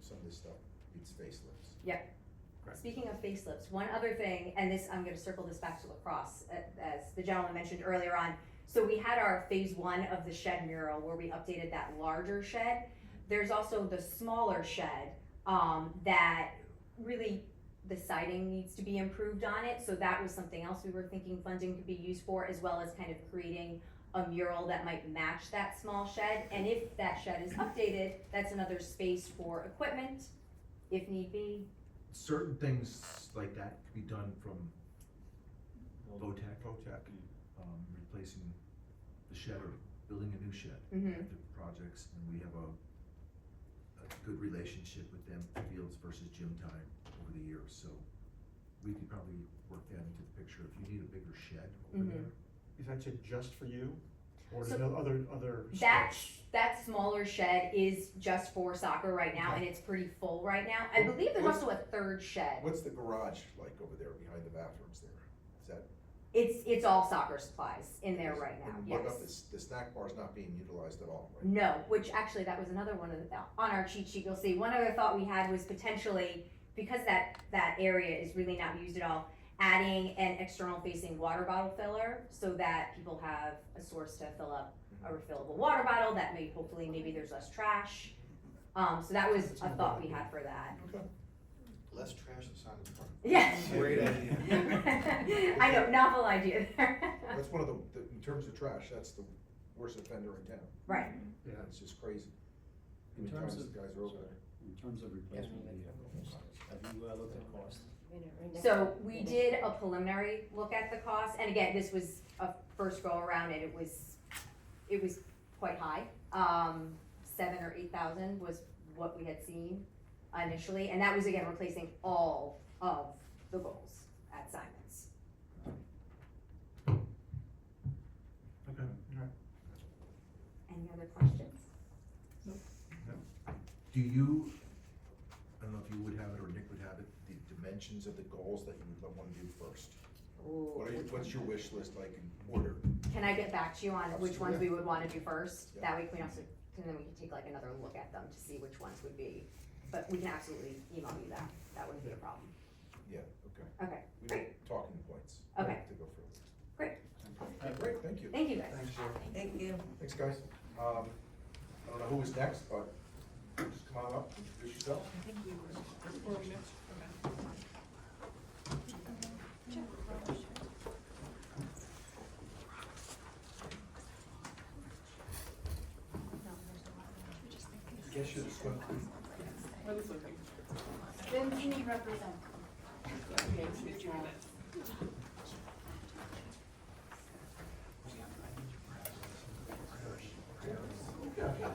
some of this stuff, needs facelifts. yep. Speaking of facelifts, one other thing, and this, I'm gonna circle this back to lacrosse, as the gentleman mentioned earlier on. So we had our phase 1 of the shed mural where we updated that larger shed. There's also the smaller shed, that really the siding needs to be improved on it, so that was something else we were thinking funding could be used for, as well as kind of creating a mural that might match that small shed, and if that shed is updated, that's another space for equipment, if need be. Certain things like that could be done from VOTEC, replacing the shed or building a new shed. Mhm. Different projects, and we have a good relationship with them, fields versus gym time over the years, so we could probably work that into the picture. If you need a bigger shed over Mhm. there. Is that shed just for you? Or is So there other That, sports? that smaller shed is just for soccer right now, and it's pretty full right now. I believe there's also a third shed. What's the garage like over there behind the bathrooms there? Is that? It's all soccer supplies in there right now, And what about yes. the snack bar is not being utilized at all, right? No, which actually, that was another one of the, on our cheat sheet, you'll see, one other thought we had was potentially, because that area is really not used at all, adding an external facing water bottle filler so that people have a source to fill up a refillable water bottle, that may, hopefully, maybe there's less trash. So that was a thought we had for that. Less trash inside of the park. Yes. Great idea. I know, novel idea there. That's one of in terms of trash, that's the worst offender in town. Right. Yeah, it's just crazy. In Many terms times of- the guys are over there. In terms of replacement vehicles, have you looked at cost? So we did a preliminary look at the cost, and again, this was a first go around, and it was quite high. 7,000 or 8,000 was what we had seen initially, and that was again replacing all of the goals at Simon's. Okay. Any other questions? Do you, I don't know if you would have it or Nick would have it, the dimensions of the goals that you would want to do first? What's your wish list like in order? Can I get back to you on which ones Yeah. we would wanna do first? Yeah. That way we can also, and then we can take like another look at them to see which ones would be, but we can absolutely email you that, that wouldn't be a problem. Yeah, okay. Okay, We great, need talking points. Okay. To go further. great, Great, thank you. thank you guys. Thanks, Sharon. Thank you. Thanks, guys. I don't know who is next, but just come on up, introduce yourself. Guess you're the swim team. Swim team representative.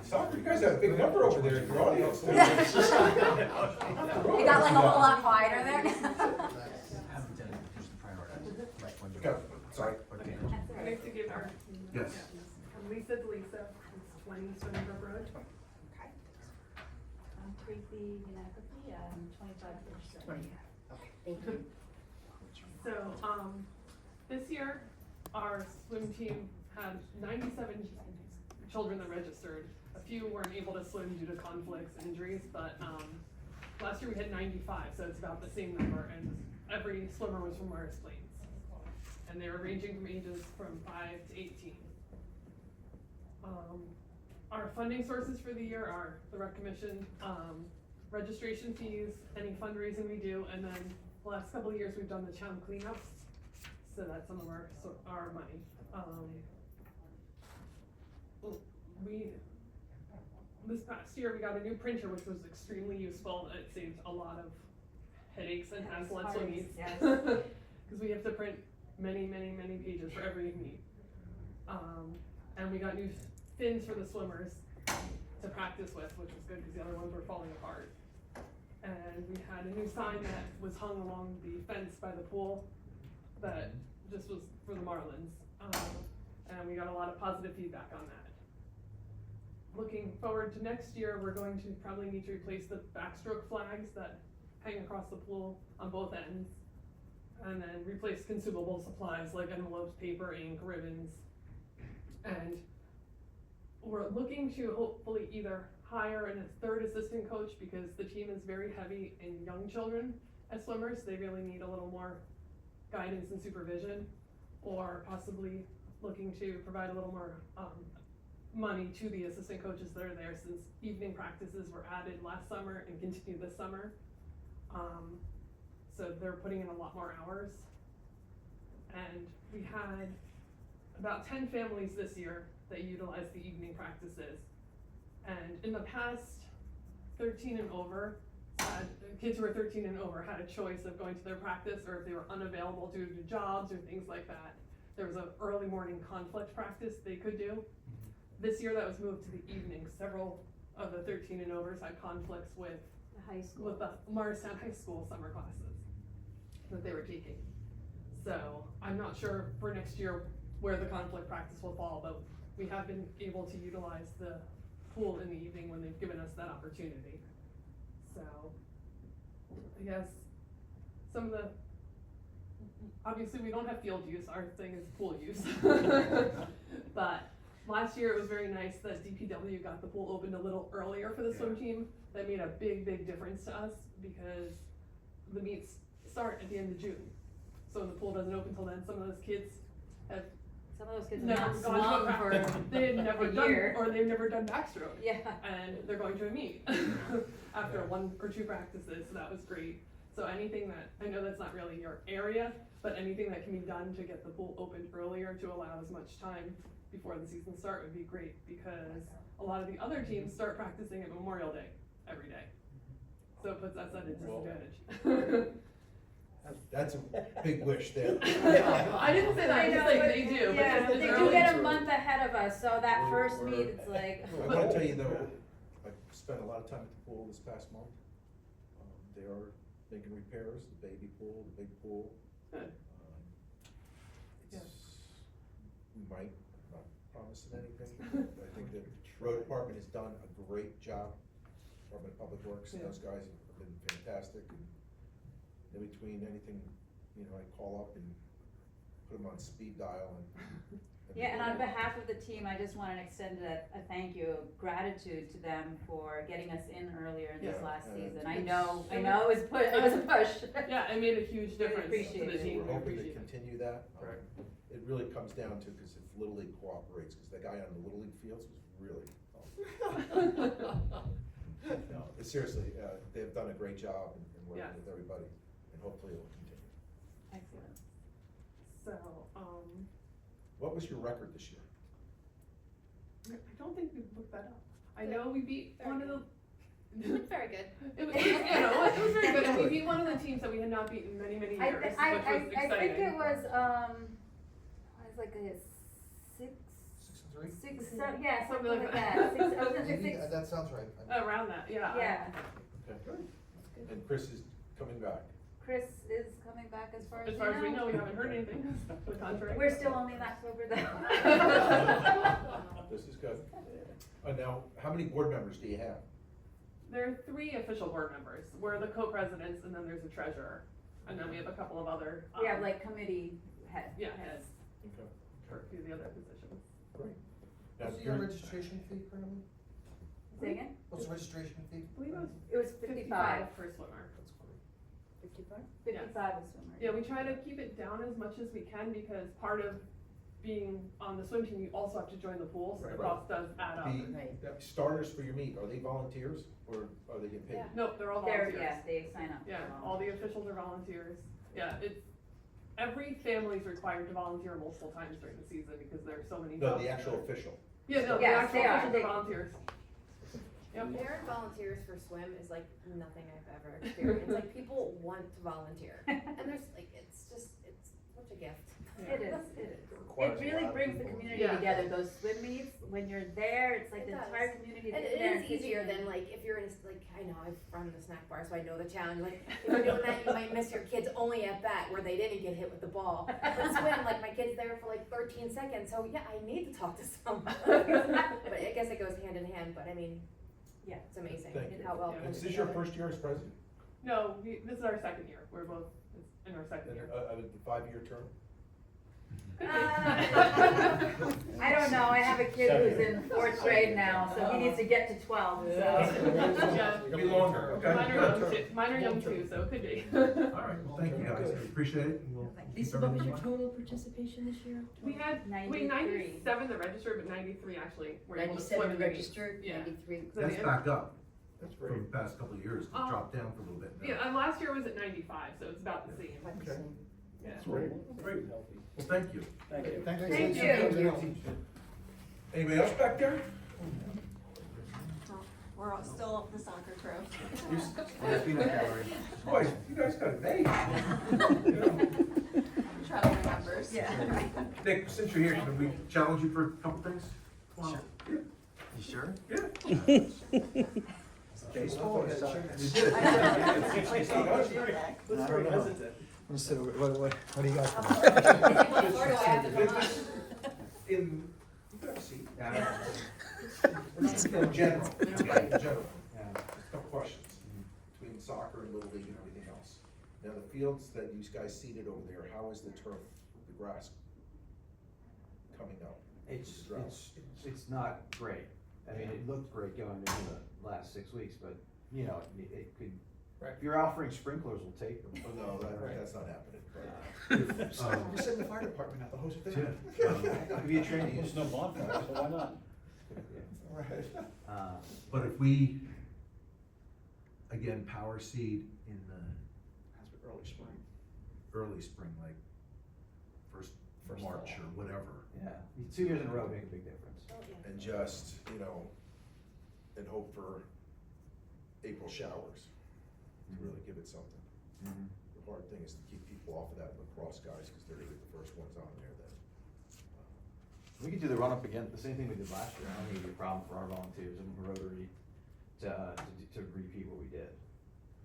Soccer, you guys have a big number over there in your audience. too. It got like a whole lot quieter there. Go, sorry. I'd like to give our, Yes. Lisa to Lisa, it's 20 Stony Brook Road. I'm Preeti Ganapathy, I'm 25 years old. Thank you. So, this year, our swim team had 97 children that registered. A few weren't able to swim due to conflicts, injuries, but, last year we had 95, so it's about the same number, and every swimmer was from Morris Plains. And they were ranging from ages from 5 to 18. Our funding sources for the year are the rec commission, registration fees, any fundraising we do, and then the last couple of years we've done the town cleanups, so that's some of our money. This past year we got a new printer, which was extremely useful. It saved a lot of headaches and hassle at swim meets. Yes. Because we have to print many pages for every meet. And we got new fins for the swimmers to practice with, which was good because the other ones were falling apart. And we had a new sign that was hung along the fence by the pool that just was for the Marlins. And we got a lot of positive feedback on that. Looking forward to next year, we're going to probably need to replace the backstroke flags that hang across the pool on both ends. And then replace consumable supplies like envelopes, paper, ink, ribbons. And we're looking to hopefully either hire a third assistant coach because the team is very heavy in young children as swimmers. They really need a little more guidance and supervision, or possibly looking to provide a little more money to the assistant coaches that are there, since evening practices were added last summer and continue this summer. so they're putting in a lot more hours. And we had about 10 families this year that utilized the evening practices. And in the past, 13 and over, kids who were 13 and over had a choice of going to their practice, or if they were unavailable due to jobs or things like that, there was an early morning conflict practice they could do. This year that was moved to the evening. Several of the 13 and overs had conflicts with The high school. the Morristown High School summer classes that they were taking. So I'm not sure for next year where the conflict practice will fall, but we have been able to utilize the pool in the evening when they've given us that opportunity. So I guess some of the, obviously we don't have field use, our thing is pool use. But last year it was very nice that DPW got the pool opened a little earlier for the swim team. That made a big, big difference to us because the meets start at the end of June. So when the pool doesn't open till then, some of those kids have Some of those kids never have not gone to a swum practice. for They had never a done, year. or they've never done backstroke. Yeah. And they're going to a meet after 1 or 2 practices, so that was great. So anything that, I know that's not really your area, but anything that can be done to get the pool opened earlier to allow as much time before the season start would be great, because a lot of the other teams start practicing at Memorial Day every day. So it puts us at a disadvantage. That's a big wish there. I didn't say that, I just like they do, but Yeah, just they it's do early. get a month ahead of us, so that first meet, it's like. I gotta tell you though, I spent a lot of time at the pool this past month. They are making repairs, the baby pool, the big pool. Good. We might, I'm not promising anything. I think the road department has done a great job. Department of Public Works, Yeah. those guys have been fantastic. And in between anything, you know, I call up and put them on speed dial and. Yeah, and on behalf of the team, I just wanna extend a thank you, gratitude to them for getting us in earlier in this Yeah, last and season. it's- I know it was it was a push. Yeah, it made a huge difference to appreciate the it. team, We're we hoping to appreciate it. continue that. Right. It really comes down to, cause if Little League cooperates, cause the guy on the Little League fields was really, no, but seriously, they've done a great job in working Yes. with everybody, and hopefully it will continue. Excellent. So, What was your record this year? I don't think we've looked that up. I know we beat one of the. Very good. It was, you know, it was very good, and we beat one of the teams that we had not beaten many, many years, which was exciting. I think it was, like a 6, 6 and 3? 6, yeah, Something something like like that. that. 6, I was gonna say 6. That sounds right. Around that, yeah. Yeah, Okay. And Chris is coming back. Chris is coming back as far as As far as we know, we haven't heard anything to the contrary. We're still only in October though. This is good. Now, how many board members do you have? There are 3 official board members. We're the co-presidents, and then there's a treasurer, and then we have a couple of other. We have like committee heads. Okay. For a few of the other positions. Great. Now, What's your registration fee currently? Say again? What's the registration fee? I believe It was 55. for a swimmer. That's great. 55 was swimmer. Yeah, we try to keep it down as much as we can, because part of being on the swim team, you also have to join the pool, so the Right. cost does add up. The starters for your meet, are they volunteers or are they getting paid? Yeah. No, they're all They're, volunteers. yeah, they sign up. Yeah, all the officials are volunteers. Yeah, every family is required to volunteer multiple times during the season because there are so many. No, jobs. the actual official. Yeah, no, the Yes, actual they are. officials are volunteers. Yep. Parent volunteers for swim is like nothing I've ever experienced. Like people want to volunteer, and there's like it's such a gift. It is. It really brings the community Yeah. together, those swim meets, when you're there, it's like It the does. entire community is And in it there. is easier than like if you're in a, like I know I've run the snack bar, so I know the challenge. Like if you're doing that, you might miss your kids only at bat where they didn't get hit with the ball. But swim, like my kid's there for like 13 seconds, so yeah, I need to talk to someone. But I guess it goes hand in hand. But I mean, yeah, it's amazing Thank you. how well. Yeah. put Is this your together. first year as president? No, this is our second year. We're both in our second year. The 5-year term? I don't know, I have a kid who's in 4th grade now, so he needs to get to 12, so. Yeah. It'll be longer, okay? Mine are young too, so it could be. All right, well, thank you guys, I appreciate it. And we'll keep Lisa, what was everything your in mind. total participation this year? We had 93. 97 that registered, but 93 actually were able to 97 swim in the meet. registered, Yeah. 93. That's back up. That's for the past couple of years, it dropped down for a little bit now. Yeah, and last year was at 95, so it's about the same. Okay. Yeah. That's great. Great. Well, thank you. Thank you. Thank you. Anybody else back there? We're all still up the soccer crew. Boys, you guys got it made. Try to win numbers. Yeah. Nick, since you're here, can we challenge you for a couple things? Sure. Yeah. You sure? Yeah. Baseball or soccer? You did it. I don't know. So what do you got for me? What floor do I have to come on? In, you can have a seat. In general, in general, just a couple questions between soccer and Little League and everything else. Now, the fields that you guys seeded over there, how is the turf, the grass coming up? It's not great. I mean, it looked great going into the last 6 weeks, but, you know, it could, if you're offering sprinklers, we'll take them. Oh, no, that's not happening. You said the fire department now, the host of It could be a training. There's no bonfire, so why not? But if we, again, power seed in the early spring, like first March or whatever, Yeah, 2 years in a row make a big difference. and just, you know, and hope for April showers to really give it something. Mhm. The hard thing is to keep people off of that lacrosse guys, because they're gonna be the first ones on there then. We could do the run-up again, the same thing we did last year. I don't think it'd be a problem for our volunteers in Rotary to repeat what we did.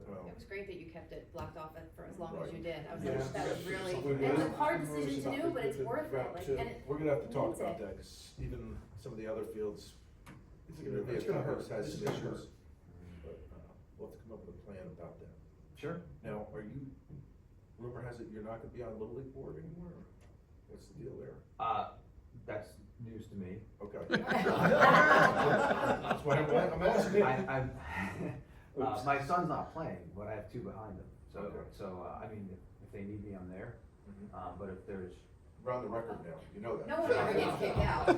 Well, It was great that you kept it blocked off for as long as Right. you did. I was Yeah. like, that was really, We it was were- a hard we were decision to about do, but it's worth it, about like, to- and it. we're gonna have to talk needs about it. that, because even some of the other fields, It's even gonna hurt. has This is some gonna issues. hurt. But, we'll have to come up with a plan about that. Sure. Now, are you, rumor has it you're not gonna be on Little League board anymore, or what's the deal there? That's news to me. Okay. That's why I'm asking. My son's not playing, but I have 2 behind him. So, Okay. I mean, if they need me, I'm there. Mhm. But if there's, We're on the record now, you know that. No one ever gets kicked out.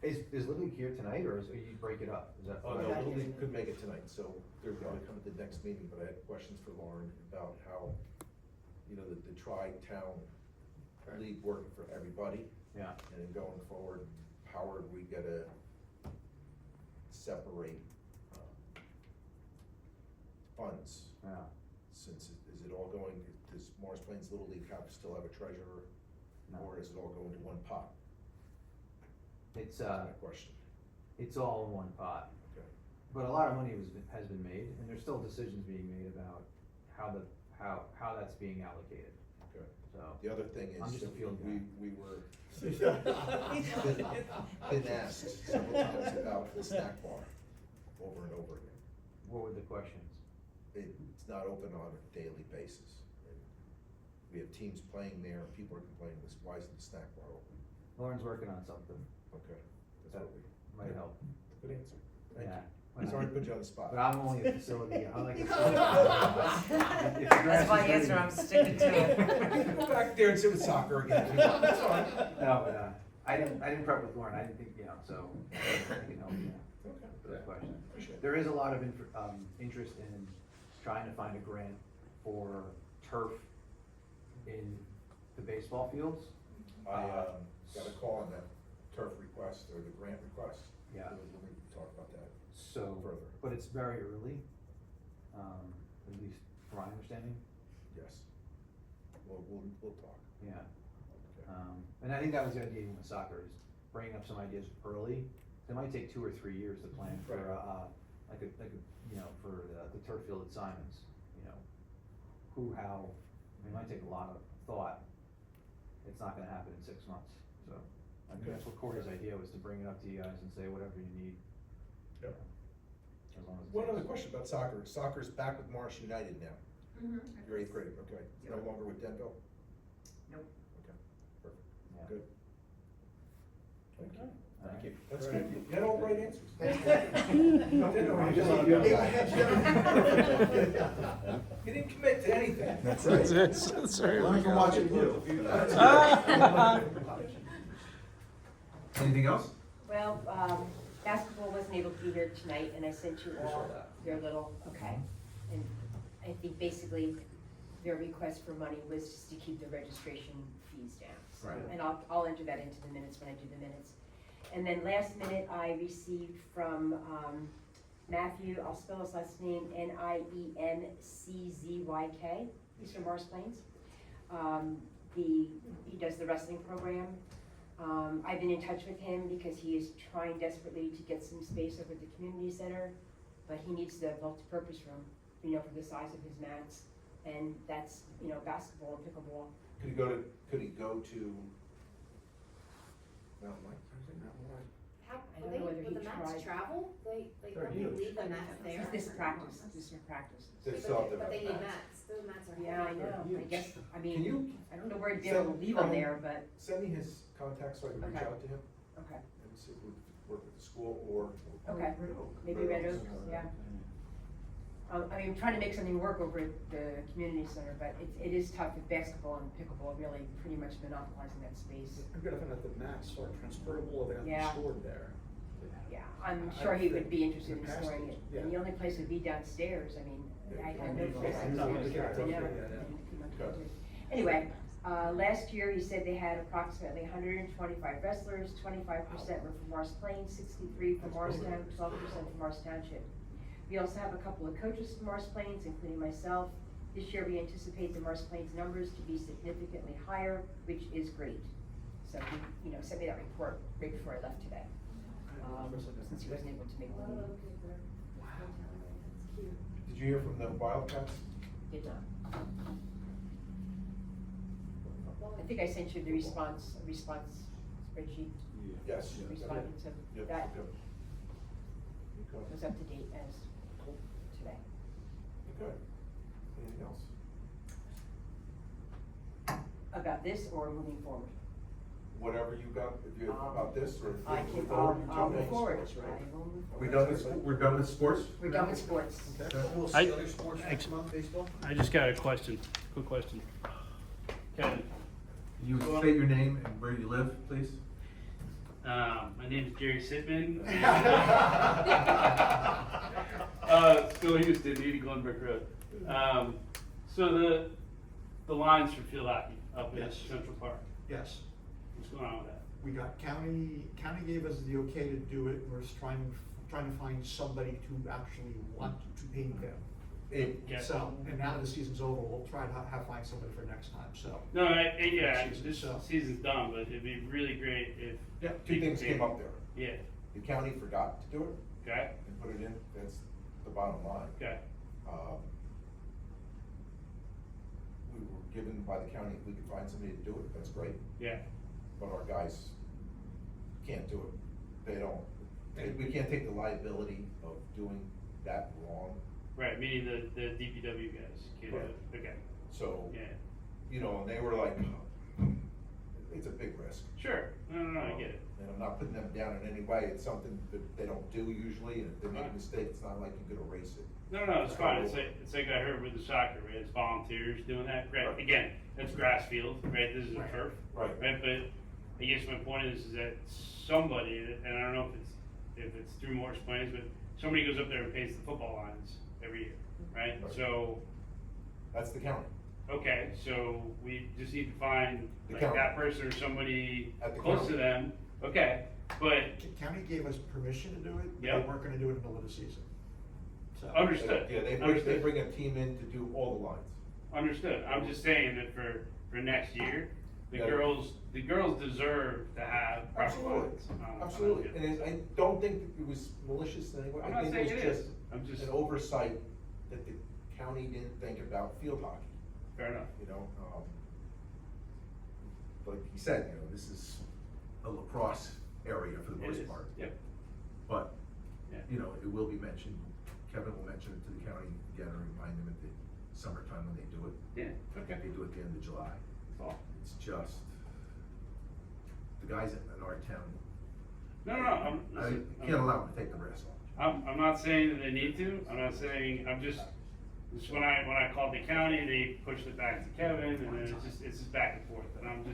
is Little League here tonight, or you break it up? Is that? Oh, no, Little League could make it tonight, so they're gonna come at the next meeting, but I had questions for Lauren about how, you know, the tri-town league working for everybody. Yeah. And then going forward, how are we gonna separate, funds? Yeah. Since, is it all going, does Morris Plains Little League still have a treasurer? No. Or is it all going to one pot? It's, That's my question. it's all in one pot. Okay. But a lot of money has been made, and there's still decisions being made about how that's being allocated. Okay. So, The other thing I'm is, just a that field guy. we were, been asked several times about the snack bar over and over again. what were the questions? It's not open on a daily basis. And we have teams playing there, and people are complaining, why isn't the snack bar open? Lauren's working on something. Okay, that's That what we. might help. Good answer. Thank Yeah. you. Sorry to put you on the spot. But I'm only a facility, I'm like a facility. That's my answer, I'm sticking to it. Go back there and sit with soccer again. if you want. That's fine. No, but, I didn't prep with Lauren, I didn't think, you know, so I can help you Okay. with those questions. Appreciate it. There is a lot of interest in trying to find a grant for turf in the baseball fields. I, got a call on that turf request or the grant request. Yeah. We'll need to talk about that So, further. but it's very early, at least from my understanding, Yes. We'll talk. yeah. Okay. And I think that was the idea with soccer, is bringing up some ideas early. It might take 2 or 3 years to plan for, like a, you know, for the turf field at Simon's, you know, how, I mean, it might take a lot of thought. It's not gonna happen in 6 months, so. I think that's what Corey's idea was, to bring it up to you guys and say whatever you need. Yep. As long as it One takes. other question about soccer. Soccer's back with Morris United now. Your 8th grade, okay. It's no longer with Denville? Nope. Okay, perfect. Yeah. Good. Thank you. Thank you. That's good. You had all right answers. You didn't commit to anything. That's right. That's right. Learn from watching you. Anything else? Well, basketball wasn't able to be here tonight, and I sent you We saw all that. their little, okay. And I think basically their request for money was just to keep the registration fees down. So- Right. And I'll enter that into the minutes when I do the minutes. And then last minute, I received from, Matthew, I'll spell his last name, Niemczyzyk. He's from Morris Plains. He does the wrestling program. I've been in touch with him because he is trying desperately to get some space over at the community center, but he needs the multi-purpose room, for the size of his mats, and that's, basketball and pickleball. Could he go to Mountain Light? How, I don't know whether would he the mats tried. travel? They They're don't huge. leave the mats there. This is practice, practice. They Yeah, still have to but they have need mats. mats, those mats are. Yeah, I heavy. know, I guess, I Can you mean, I don't know where they're able to leave them there, but, Send me his contact so I can reach Okay. out to him okay, and see if we could work with the school or. okay, maybe Red Oaks, yeah. I mean, I'm trying to make something work over at the community center, but it is tough with basketball and pickleball really pretty much monopolizing that space. I'm gonna find out the mats are transportable or they have to Yeah. be stored there. Yeah, I'm I sure he think would be interested in the past storing it, is- and the only place would be downstairs, I mean, I have no place I'm not gonna get upstairs, I know. Okay. Anyway, last year he said they had approximately 125 wrestlers, 25% were from Morris Plains, 63 from Morristown, 12% from Morris Township. We also have a couple of coaches from Morris Plains, including myself. This year we anticipate the Morris Plains numbers to be significantly higher, which is great. So he, sent me that report right before I left today. Since he wasn't able to make the meeting. That's cute. Did you hear from the Wildcats? Did not. I think I sent you the response spreadsheet, Yes. responding to Yep, that. yep. Okay. Was up to date as today. Okay. Anything else? About this or moving forward? Whatever you got, if you, about this or. if you I move can, forward, I'll tell move me. forward. Sports, right? I will move We forward. done with, we're done with sports? We're done with sports. We'll I- see other sports next month, baseball? I just got a question, quick question. Kevin, You state your name and where you live, please? my name is Jerry Sitman. Still Houston, 80 Glenbrook Road. So the lines for field hockey up in Yes. Central Park, Yes, what's going on with that? we got county gave us the okay to do it, we're just trying to find somebody to actually want to paint them. Yeah. So, and now that the season's over, we'll try to find somebody for next time, so. No, yeah, Season, this so. season's done, but it'd be really great if. Yeah, two people things came paid- up there. Yeah, The county forgot to do it okay, and put it in, that's the bottom line. okay, We were given by the county, if we could find somebody to do it, that's great, yeah, but our guys can't do it. They don't, we can't take the liability of doing that wrong, right, meaning the DPW guys can't do it, okay, so, yeah, and they were like, it's a big risk. sure, no, I get it. And I'm not putting them down in any way, it's something that they don't do usually, and if they make a mistake, it's not like you could erase it. No, it's fine, it's like I heard with the soccer, right, it's volunteers doing that, right, Right. again, it's grass field, right, this is a turf. Right. Right, but I guess my point is that somebody, and I don't know if it's through Morris Plains, but somebody goes up there and paints the football lines every year, right? Right. So, That's the county. okay, so we just need to find The like county. that person or somebody At the close county. to them, okay, but County gave us permission to do it, but Yep. they weren't gonna do it in the middle of the season. So. understood. Yeah, they Understood. bring a team in to do all the lines. Understood, I'm just saying that for next year, the Yeah. girls deserve to have proper Absolutely, lines. absolutely, and I don't think it was malicious in any way, I'm I not think saying it was it is. just I'm just- an oversight that the county didn't think about field hockey, Fair enough. Like he said, this is a lacrosse area for the It most is, part. yep. But, Yeah. it will be mentioned, Kevin will mention it to the county again and remind them at the summertime when they do it. Yeah, okay. They do it at the end of July. Fall. It's just, the guys in our town, No, I can't allow them to take the risk. I'm not saying that they need to, I'm not saying, just when I called the county, they pushed it back to Kevin, and then it's just back and forth, and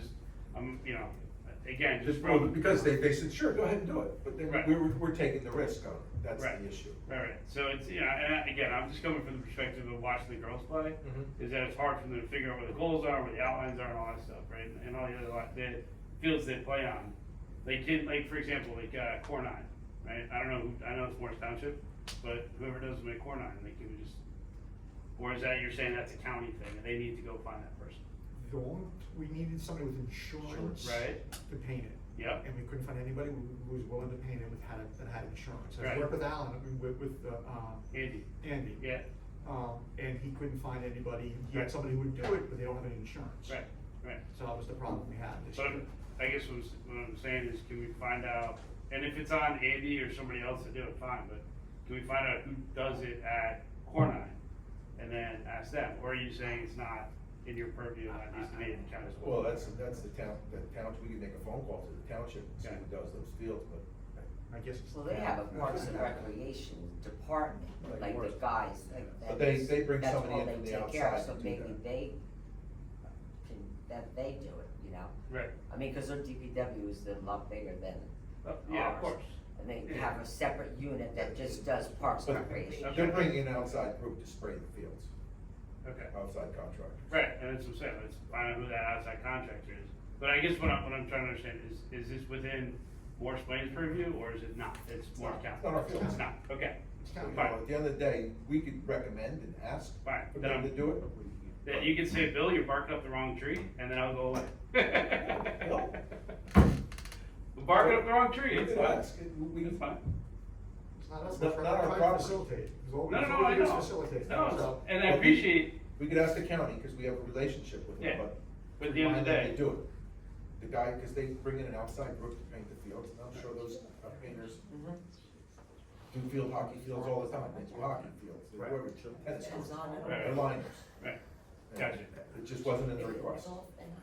again, just Well, from. because they said, sure, go ahead and do it, but then Right. we're taking the risk of it, that's Right. the issue. Right, so it's, you know, again, I'm just coming from the perspective of watching the girls play, is that it's hard for them to figure out where the goals are, where the outlines are, and all that stuff, right? And all the other, the fields they play on. They can, like, for example, like, Core 9, right? I don't know, I know it's Morris Township, but whoever does make Core 9, they can just, or is that, you're saying that's a county thing, and they need to go find that person? We needed somebody with insurance. Right. To paint it. Yep. And we couldn't find anybody who was willing to paint it that had insurance. I Right. worked with Alan, with Andy. Andy. Yeah. And he couldn't find anybody, he had somebody who would do it, but they don't have any insurance. Right, right. So that was the problem we had this But year. I guess what I'm saying is, can we find out, and if it's on Andy or somebody else to do it, fine, but can we find out who does it at Core 9? And then ask them, or are you saying it's not in your purview and that needs to be in the county? Well, that's the township, we can make a phone call to the township and see who does those fields, but. I guess it's. Well, they have a Parks and Recreation department, like the guys, like that. But they bring that's somebody all in they from the take care of, outside so to do maybe that. they do it, you know? Right. I mean, cause their DPW is a lot bigger than Yeah, of ours. course. And they Yeah. have a separate unit that just does Parks and Recreation. They're bringing an outside group to spray the fields, Okay. outside contractors. Right, and that's what I'm saying, let's find out who that outside contractor is. But I guess what I'm trying to understand is this within Morris Plains purview, or is it not? It's Morris County? It's not our field. It's not, okay. You know, Fine. at the end of the day, we could recommend and ask Fine. for Then them to do it. Then you can say, Bill, you're barking up the wrong tree, and then I'll go away. We're barking up the wrong tree, it's We could fine. ask. It's fine. It's not us, It's we're not trying our to property. facilitate. No, I It's know. facilitate. No, So- and I appreciate, We could ask the county, because we have a relationship with them, Yeah. but. But at the end of the remind them day- to do it. The guy, because they bring in an outside group to paint the fields, and I'm sure those painters do field hockey fields all the time, they do hockey fields, they do Right. everything, tennis courts, Right. they're liners. right, And gotcha. It just wasn't in the request.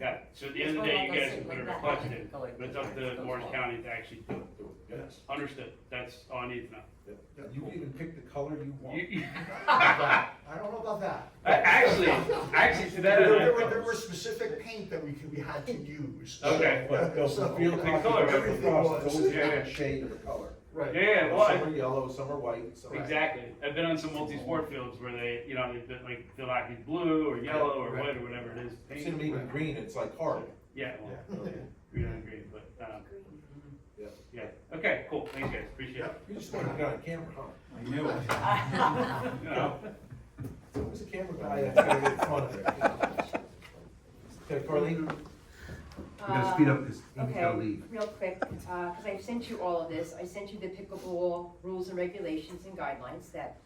Got it. So at the end of the day, you guys can put a request in, but it's up to Morris County to actually do it. Do it, yes. Understood, that's all I need to know. Yep. You can even pick the color you want. I don't know about that. Actually, to that end. There were specific paint that we had to use. Okay. But no, So- for field The hockey, color, everything everything was, was. always a Yeah, different yeah. shade of the color. Right. Yeah, well, Some are yellow, some are white, some. exactly. I've been on some multi-sport fields where they, you know, they've been like, field hockey's blue or yellow or Right. white or whatever it is. I've seen them even green, it's like hard. Yeah, well, Yeah. green and green, but, Yeah. yeah. Okay, cool, thanks guys, appreciate it. You just wanted to get on camera, huh? I knew it. You know, Who's the camera guy that's gonna get in front of it? Okay, Carly? We gotta speed up, because Amy's gotta Okay, leave. real quick, cause I've sent you all of this, I sent you the pickleball rules and regulations and guidelines that,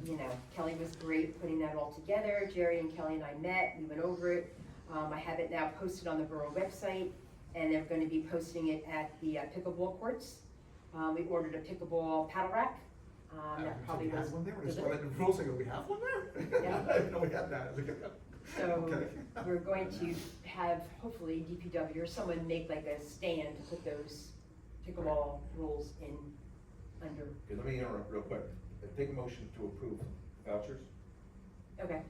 you know, Kelly was great putting that all together, Jerry and Kelly and I met, we went over it. I have it now posted on the borough website, and they're gonna be posting it at the pickleball courts. We ordered a pickleball paddle rack, that probably We was. have one there, was it's it? like the rules, I go, we have one there? Yeah. I didn't know we had that. I was like, So, okay. we're going to have, hopefully, DPW or someone make like a stand to put those pickleball rules in under, Okay, let me interrupt real quick. Take a motion to approve vouchers. okay.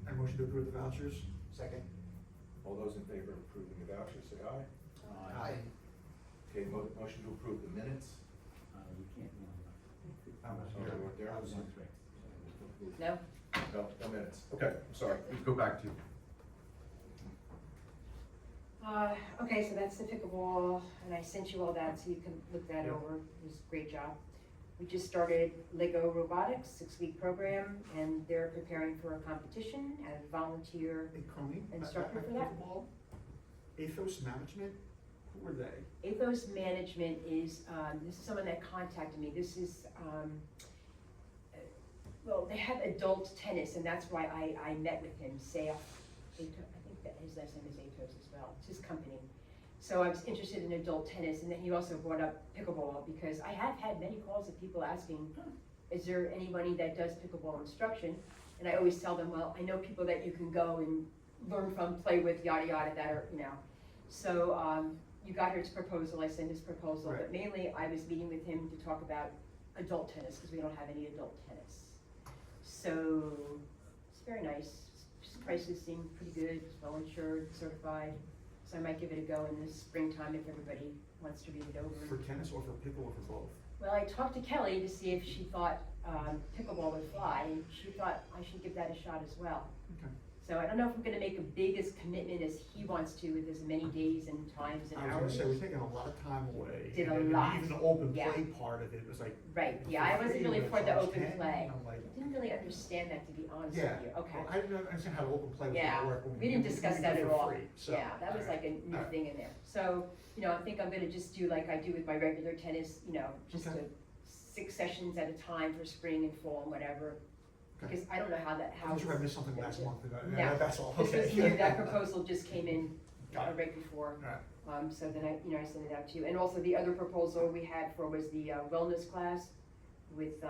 I motion to approve the vouchers. Second. All those in favor of approving the vouchers, say aye. Aye. Okay, motion to approve the minutes. We can't, I was Oh, here. they weren't there? I was here. No? No minutes. Okay, I'm sorry. Let's go back to. Okay, so that's the pickleball, and I sent you all that so you can look that Yeah. over, it was a great job. We just started Lego Robotics, 6-week program, and they're preparing for a competition as volunteer Hey, Coney, instructor at for that. pickleball, Ethos Management, who were they? Ethos Management is, this is someone that contacted me, this is, well, they have adult tennis, and that's why I met with him, Saf, I think that his last name is Ethos as well, it's his company. So I was interested in adult tennis, and then he also brought up pickleball, because I have had many calls of people asking, is there anybody that does pickleball instruction? And I always tell them, well, I know people that you can go and learn from, play with, yada yada, that are, you know. So, you got his proposal, I sent his proposal, Right. but mainly I was meeting with him to talk about adult tennis, because we don't have any adult tennis. So, it's very nice, his prices seem pretty good, well insured, certified, So I might give it a go in the springtime if everybody wants to read it over. For tennis or for pickle or for both? Well, I talked to Kelly to see if she thought pickleball would fly, and she thought I should give that a shot as well. Okay. So I don't know if I'm gonna make a big as commitment as he wants to with as many days and times and I was hours. gonna say, we're taking a lot of time away. Did a and lot. Even the open Yeah. play part of it was like. Right, you know, yeah, I wasn't 3, really but for the charge open 10, play. I'm like, I didn't really understand that, to be honest yeah. with you, okay. Well, I didn't understand how the open play was Yeah, gonna work. when we didn't discuss we that do at for all. free, so, Yeah, that was like a new alright. thing in there. So, you know, I think I'm gonna just do like I do with my regular tennis, you know, just Okay. 6 sessions at a time for spring and fall and whatever. Okay. Because I don't know how that, I thought you were gonna miss something last month, No, that's all, this okay. was new, that proposal just came in Got it. right before. Alright. So then I, you know, I sent it out to you. And also the other proposal we had for was the wellness class with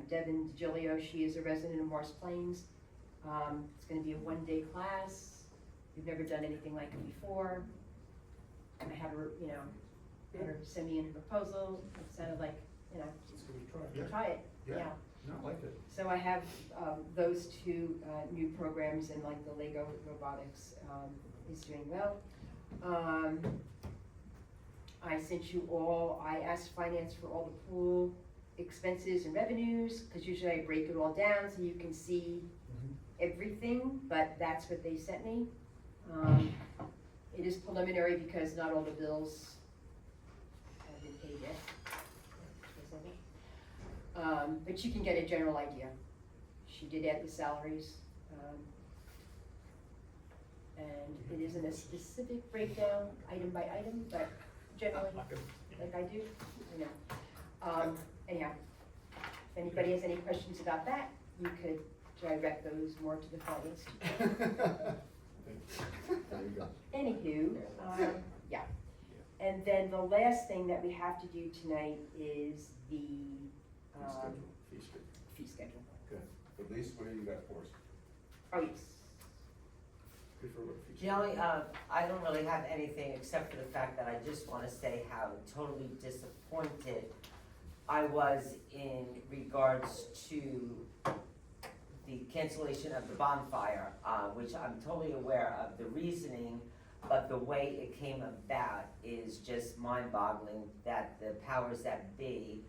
Devin DiGilio. She is a resident of Morris Plains. It's gonna be a 1-day class. We've never done anything like it before. And I had her, you know, had her send me in a proposal. It sounded like, you know, Yeah. try it, Yeah. yeah. No, I liked it. So I have those 2 new programs, and like the Lego Robotics is doing well. I sent you all, I asked finance for all the pool expenses and revenues, because usually I break it all down so you can see everything, but that's what they sent me. It is preliminary because not all the bills have been paid yet. But you can get a general idea. She did add the salaries. And it isn't a specific breakdown, item by item, but generally, like I do, you know. Anyhow, if anybody has any questions about that, you could direct those more to the finance team. There you go. Anywho, yeah. And then the last thing that we have to do tonight is the fee schedule. Good. At least, what do you got for us? Oh, yes. Good for what fees. Jelly, I don't really have anything except for the fact that I just wanna say how totally disappointed I was in regards to the cancellation of the bonfire, which I'm totally aware of the reasoning, but the way it came about is just mind-boggling that the powers that be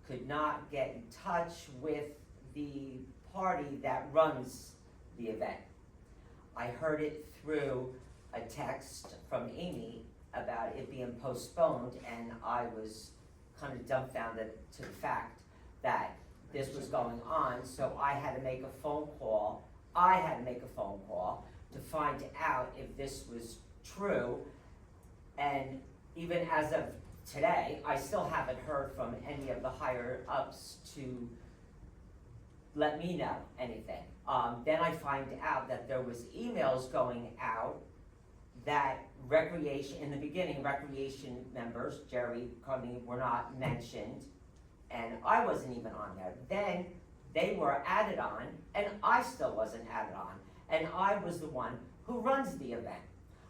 could not get in touch with the party that runs the event. I heard it through a text from Amy about it being postponed, and I was kind of dumbfounded to the fact that this was going on, so I had to make a phone call. I had to make a phone call to find out if this was true, and even as of today, I still haven't heard from any of the higher ups to let me know anything. Then I find out that there was emails going out that recreation, in the beginning, recreation members, Jerry, Connie, were not mentioned, and I wasn't even on there. Then they were added on, and I still wasn't added on, and I was the one who runs the event.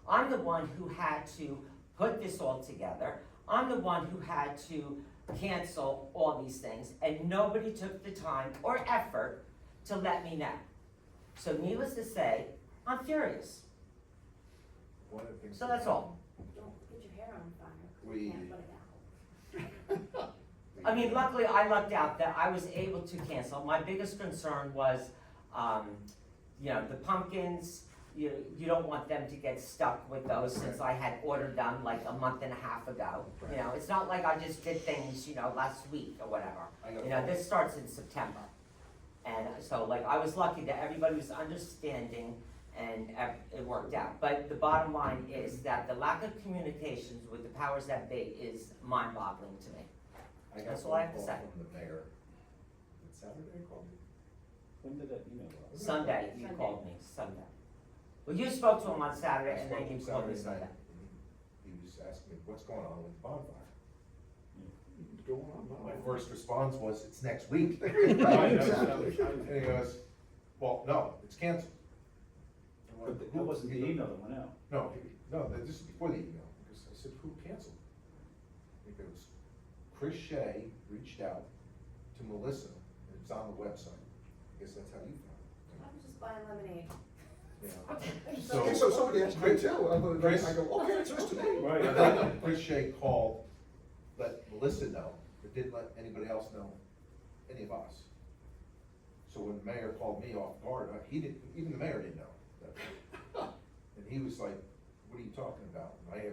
I'm the one who had to put this all together. I'm the one who had to cancel all these things, and nobody took the time or effort to let me know. So needless to say, I'm furious. One of the things. So that's all. Don't get your hair on fire. We- Can't put it out. I mean, luckily I lucked out that I was able to cancel. My biggest concern was, you know, the pumpkins, you don't want them to get stuck with those since I had ordered them like a month and a half ago. You know, it's not like I just did things, you know, last week or whatever. You know, this starts in September. And so like I was lucky that everybody was understanding and it worked out. But the bottom line is that the lack of communications with the powers that be is mind-boggling to me. I got That's a all I phone have to call say. from the mayor. Did Saturday I called you? When did that email go out? Sunday, you Sunday. called me, Sunday. Well, you spoke to him on Saturday and then I you spoke called to me him Sunday. Saturday night. He was asking me, what's going on with the bonfire? Going on, My first response was, it's next week. Right, Exactly. And he goes, well, no, it's canceled. I'm like, But that wasn't the email that went out. No, this is before the email, because I said, who canceled? He goes, Chris Shea reached out to Melissa, and it's on the website. I guess that's how you found it. I was just buying lemonade. So- So somebody asked me too, Chris? I go, okay, it's just to me. Right. Chris Shea called, let Melissa know, but didn't let anybody else know, any of us. So when the mayor called me off guard, he didn't, even the mayor didn't know. And he was like, what are you talking about? And I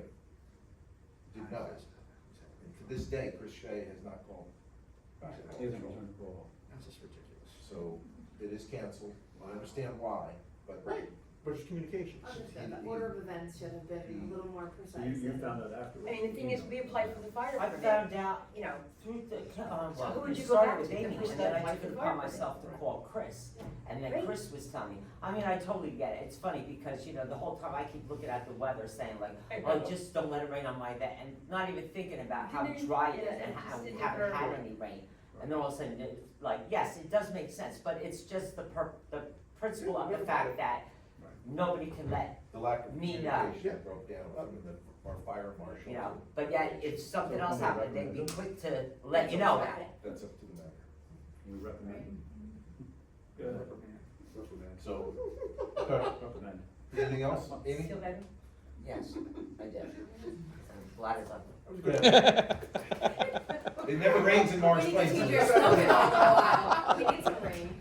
didn't know. And to this day, Chris Shea has not called back at all. He hasn't returned the call. That's just ridiculous. So it is canceled. I understand why, but. Right, but it's communications. Understand, the order of events should have been a little more So precise. you found out afterwards? I mean, the thing is, we applied for the fire I permit. found out, you know, through the, So who would it you go started back with to? Amy, Who's and then that I applied took it for the upon fire myself to call Chris. And then Great. Chris was telling me, I mean, I totally get it, it's funny because, you know, the whole time I keep looking at the weather saying like, oh, just don't let it rain on my event, and not even thinking about how dry it is and how we haven't had any rain. And then all of a sudden, it's like, yes, it does make sense, but it's just the principle of the fact that nobody can let The lack of me know. communication broke down with our fire marshal. You know, but yet if something else happened, they'd be quick to let you know about it. That's up to the matter. You recommend? Good. Recommend. So, okay. Recommend. Anything else, Amy? Feel better? Yes, I did. I'm glad it's up. It never rains in Morris We need Plains. to keep your smoking all for a while. We need some rain.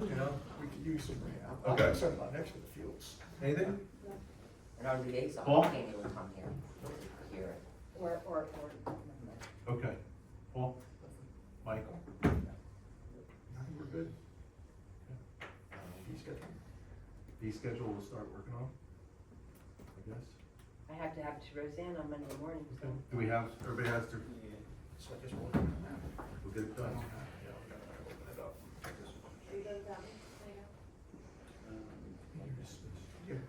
You know, we could use some rain. I'm Okay. concerned about next to the fields. Anything? And our liaison Paul? can't even come here, hear it. Or. Okay. Paul? Michael? I think we're good. Fee schedule. Fee schedule we'll start working on, I guess. I have to have it to Roseanne on Monday morning. Okay. Do we have, everybody has to, So I just want to. we'll get it done. Yeah, we gotta open it up. Are you good with that one? Yeah, yeah. Okay.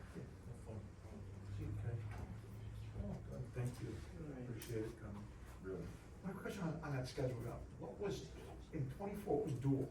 Oh, good. Thank you. Appreciate it coming, really. My question on that schedule, what was, in twenty-four, what was dual?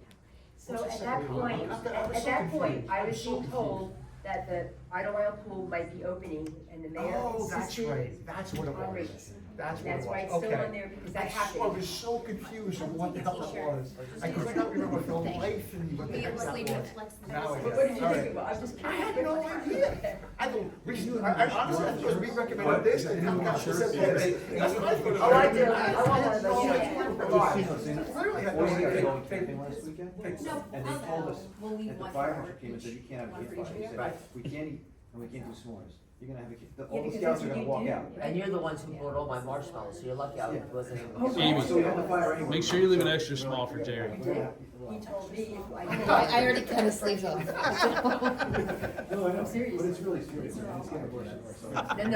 So What's at the that second point, one? I was at so that point, confused. I I'm was so being told that the Idlewild pool might be opening and the mayor Oh, that's insisted right, that's what it on was. rates. That's what it was, That's why okay. it's still on there because that I happened. was so confused on what the hell that was. I could not remember the life and what the heck that was. Now I But get what it. did you All think right. about? I'm just I curious. had no idea. I go, I honestly, I thought we recommended this, and now guys said this. That's what I thought. Oh, I do. I want one of those. Clearly had no Or we idea. had going camping last weekend, and they told us, We'll leave that the one fire for marshal came and said, you can't have a one for campfire. He each said, of you. we can't eat, and we can't do s'mores. You're gonna have Yeah, all the because scouts that's are what gonna you walk do. out. And you're the ones who brought all my marshmallows, so you're lucky I wasn't able to. Oh, get Amy. them. So we had the fire anyway. Make sure you leave it extra small for Jerry. He did. He told me if I. I already cut his sleeves off. No, I know, I'm serious. but it's really serious. It's getting worse and worse. No, I know.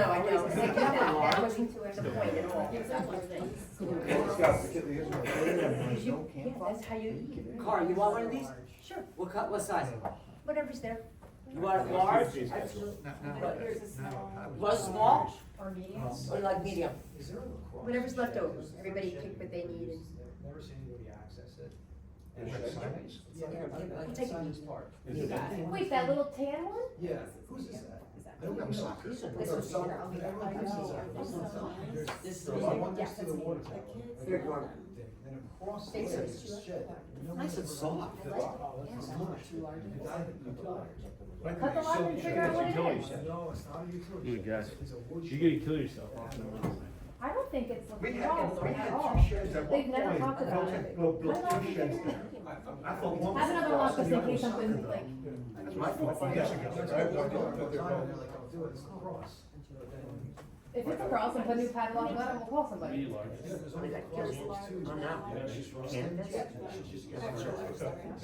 That wasn't the point at all. All the scouts, the kids, Yeah, that's how you. Carl, you want one of these? Sure. What size? Whatever's there. You want it large? Want small? Or medium. Or like medium? Whatever's left over. Everybody pick what they need and. Never seen anybody access it. We'll take it. You got it. Wait, that little tan one? Yeah, who's this at? I don't have a soccer. These are This nice. was soccer. I'll get it. This is There's the one next to the water tower. Here, you want- Then across the They way said is it's a shed. Nice and soft. I like it. Yeah, it's not too large. Right, Cut the line and figure out what it is. No, it's not a utility. Dude, guys, It's a wood you're shed. gonna kill yourself. I don't think it's We looking had, wrong we at had all. two sheds at one They've never point. talked about it. Built I don't know two if sheds they're there. I thought one was. Have another across one just the in other case was something across. like. That's my fault, 5 years ago. That's right. If it's across and put a new padlock on it, we'll call somebody. Me large. Oh, no. Canvas?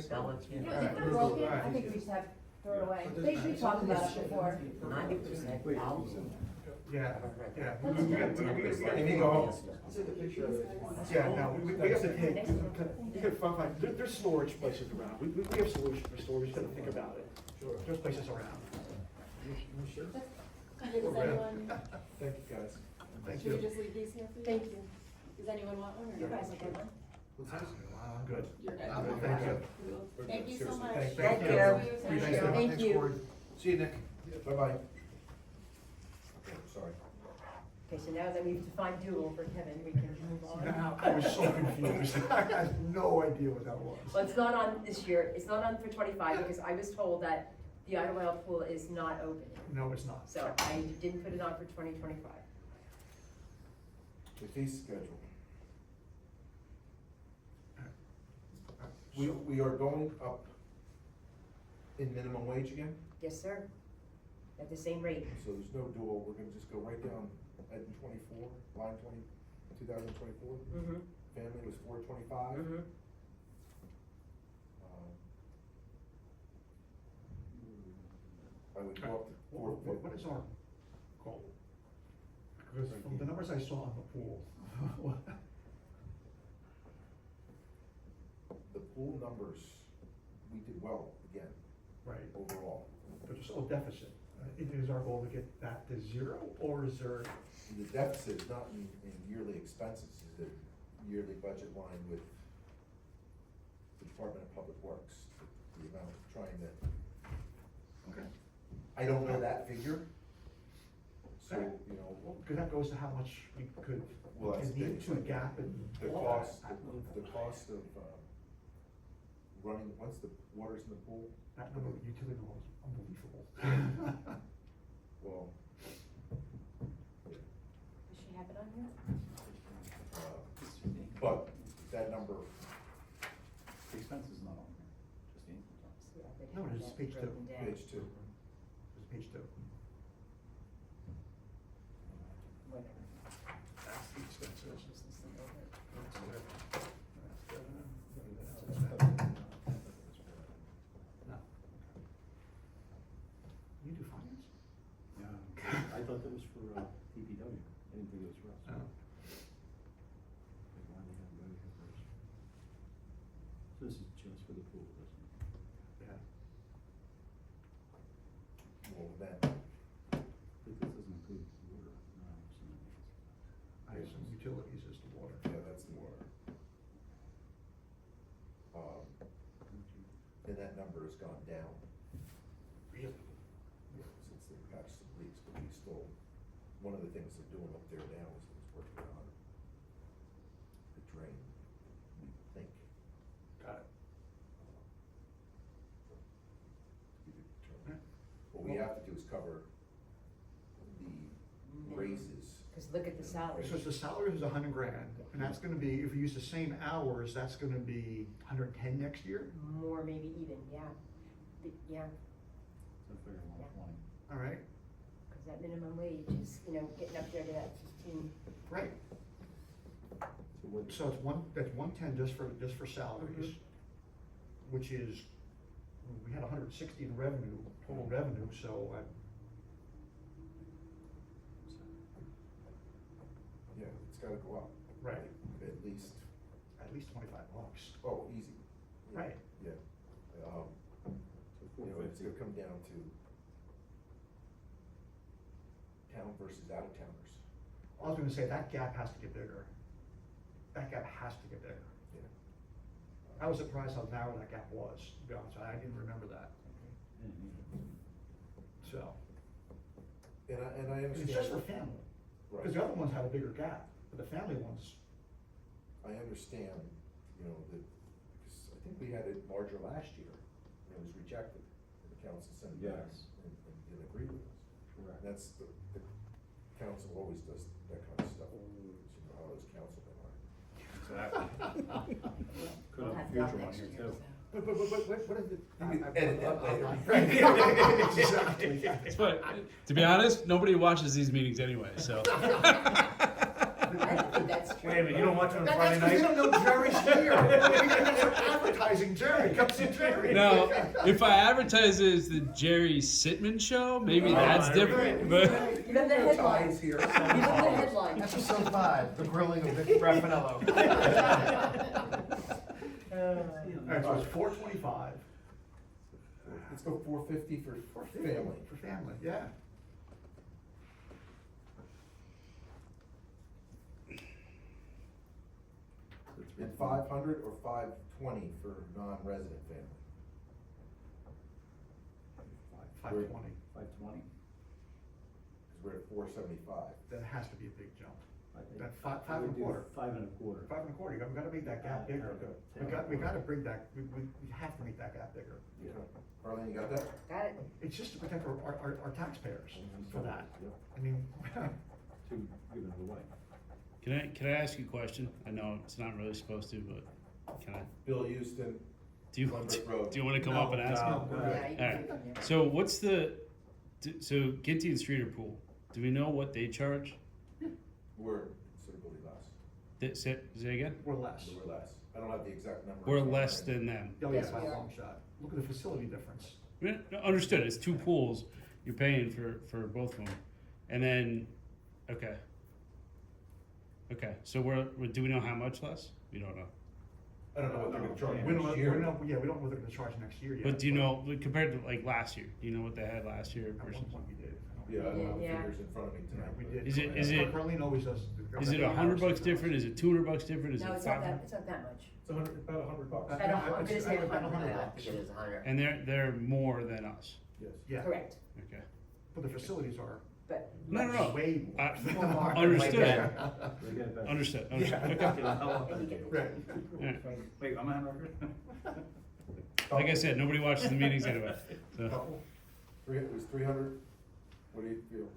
Sell it. You know, if they're broken, I think we should have, throw it away. We talked about it before. 90% out. Yeah, yeah. And go. Yeah, no, we have to take, you could find, there's storage places around. We have solutions for storage, we just gotta think about it. There's places around. Does anyone, Thank you, guys. Thank should we you. just leave these here for you? Thank you. Does anyone want one or? You guys will get one. I'm good. You're good. Thank you. Thank you so much. Thank you. Thank you. See you, Nick. Bye-bye. Okay, sorry. Okay, so now that we've defined dual for Kevin, we can move on. Now, I was so confused. I had no idea what that was. Well, it's not on this year, it's not on for 25, because I was told that The Idlewild pool is not open, No, it's not. so I didn't put it on for 2025. The fee schedule. So- We are going up in minimum wage again, Yes, sir. At the same rate. so there's no dual, we're gonna just go right down at 24, line 2024. Mm-hmm. Family was 425. Mm-hmm. I would go up to What is our goal? Because from the numbers I saw on the pool, The pool numbers, we did well again, right, overall. but there's still a deficit. Is our goal to get that to zero, or is there? The deficit is not in yearly expenses, is a yearly budget line with the Department of Public Works, the amount of trying to. Okay. I don't know that figure, so, you know. Well, because that goes to how much we could, Well, that's need the- to gap and. The all cost, that. the cost of, running, once the water's in the pool, That number of utility bill is unbelievable. well, Does she have it on here? but that number, The expense is not on here, just the income tax. Yeah, they No, have it's that page two. broken down. page 2. It's page 2. Whatever. That's the expenses. No. You do finance? Yeah, I thought that was for, DPW, I didn't think it was for us. Oh. Like, why they have to go here first? So this is just for the pool, isn't it? Yeah. well, then, But this doesn't include water, no, so that makes sense. I assume utilities is the water. yeah, that's the water. And that number has gone down. Really? Yeah, since they've patched some leaks, but we still, one of the things they're doing up there now is working on the drain, we think. Got it. To be determined. What we have to do is cover the raises. Cause look at the salary. So the salary is $100,000, and that's gonna be, if we use the same hours, that's gonna be 110 next year? More, maybe even, yeah. Yeah, So I figure 120. All right, cause that minimum wage is, getting up there to that 15. right. So what, So that's 110 just for salaries, which is, we had 160 in revenue, total revenue, so yeah, it's gotta go up. Right. At least, at least $25. oh, easy. Yeah, Right. Yeah. You know, it's gonna come down to town versus out of towners. I was gonna say, that gap has to get bigger. That gap has to get bigger. Yeah. I was surprised how narrow that gap was, to be honest, I didn't remember that, I didn't need it. so. And I It's understand. just for family, Right. because the other ones had a bigger gap, but the family ones, I understand, that, because I think we had it larger last year, and it was rejected, and the council sent it back Yes. and didn't agree with us. Correct. And that's, the council always does that kind of stuff, because you know how those councilmen are. Exactly. Could We'll have have future that one next here year, too. so. but what is it? You can edit that later. Right. Exactly. But, to be honest, nobody watches these meetings anyway, so. I don't think that's true. Wait a minute, you don't watch it on That's Friday because we night? don't know Jerry's here. We didn't start advertising Jerry, come see Jerry. Now, if I advertise it as the Jerry Sitman show, maybe that's there we different, but. Even the headline. Ties here. Even the headline. Episode 5, the grilling of Vic Raffanello. Alright, so it's 425. Let's go 450 for family. For family, yeah. And 500 or 520 for non-resident family. 520. 520? Because we're at 475. That has to be a big jump. It That five and a quarter. 5 1/4. 5 1/4, we gotta make that gap bigger. We gotta bring that, we have to make that gap bigger. Yeah. Arlene, you got that? Got it? It's just to protect our taxpayers for that. Yep. I mean, To give it away. Can I ask you a question? I know it's not really supposed to, but can I? Bill Houston, Do you Glenbrook Road. do you want to come up and ask? No, me? go ahead. Yeah, you can Alright. keep them there. So what's the so Ginty and Streeter pool? Do we know what they charge? We're considerably less. Say again? we're less. We're less. I don't have the exact number. We're less than them. Oh, yeah, Yes, by we a are. long shot. Look at the facility difference. Yeah, no, understood. It's two pools. You're paying for both of them, and then okay. So do we know how much less? We don't know. I don't know what they're gonna charge We don't know, next we year. don't know, yeah, we don't know what they're gonna charge next year yet. But do you know compared to like last year? Do you know what they had last year At versus? one point we did. Yeah, I don't have the Yeah. figures in front of me Yeah, tonight. we but- did. Is it- Carlene always does. Is it $100 different? Is it $200 different? Is No, it it's not 500? that, it's not that much. It's about $100. I don't- I'm gonna say About 100. I think it is 100. And they're more than us. Yes. Yeah, Correct, Okay. but the facilities are but. No. way more. Understood. They get it back. Understood. Yeah. Okay. And you get Right. Alright. Wait, I'm on record? Like I said, nobody watches the meetings anyway. So. Couple? It was 300? What do you feel?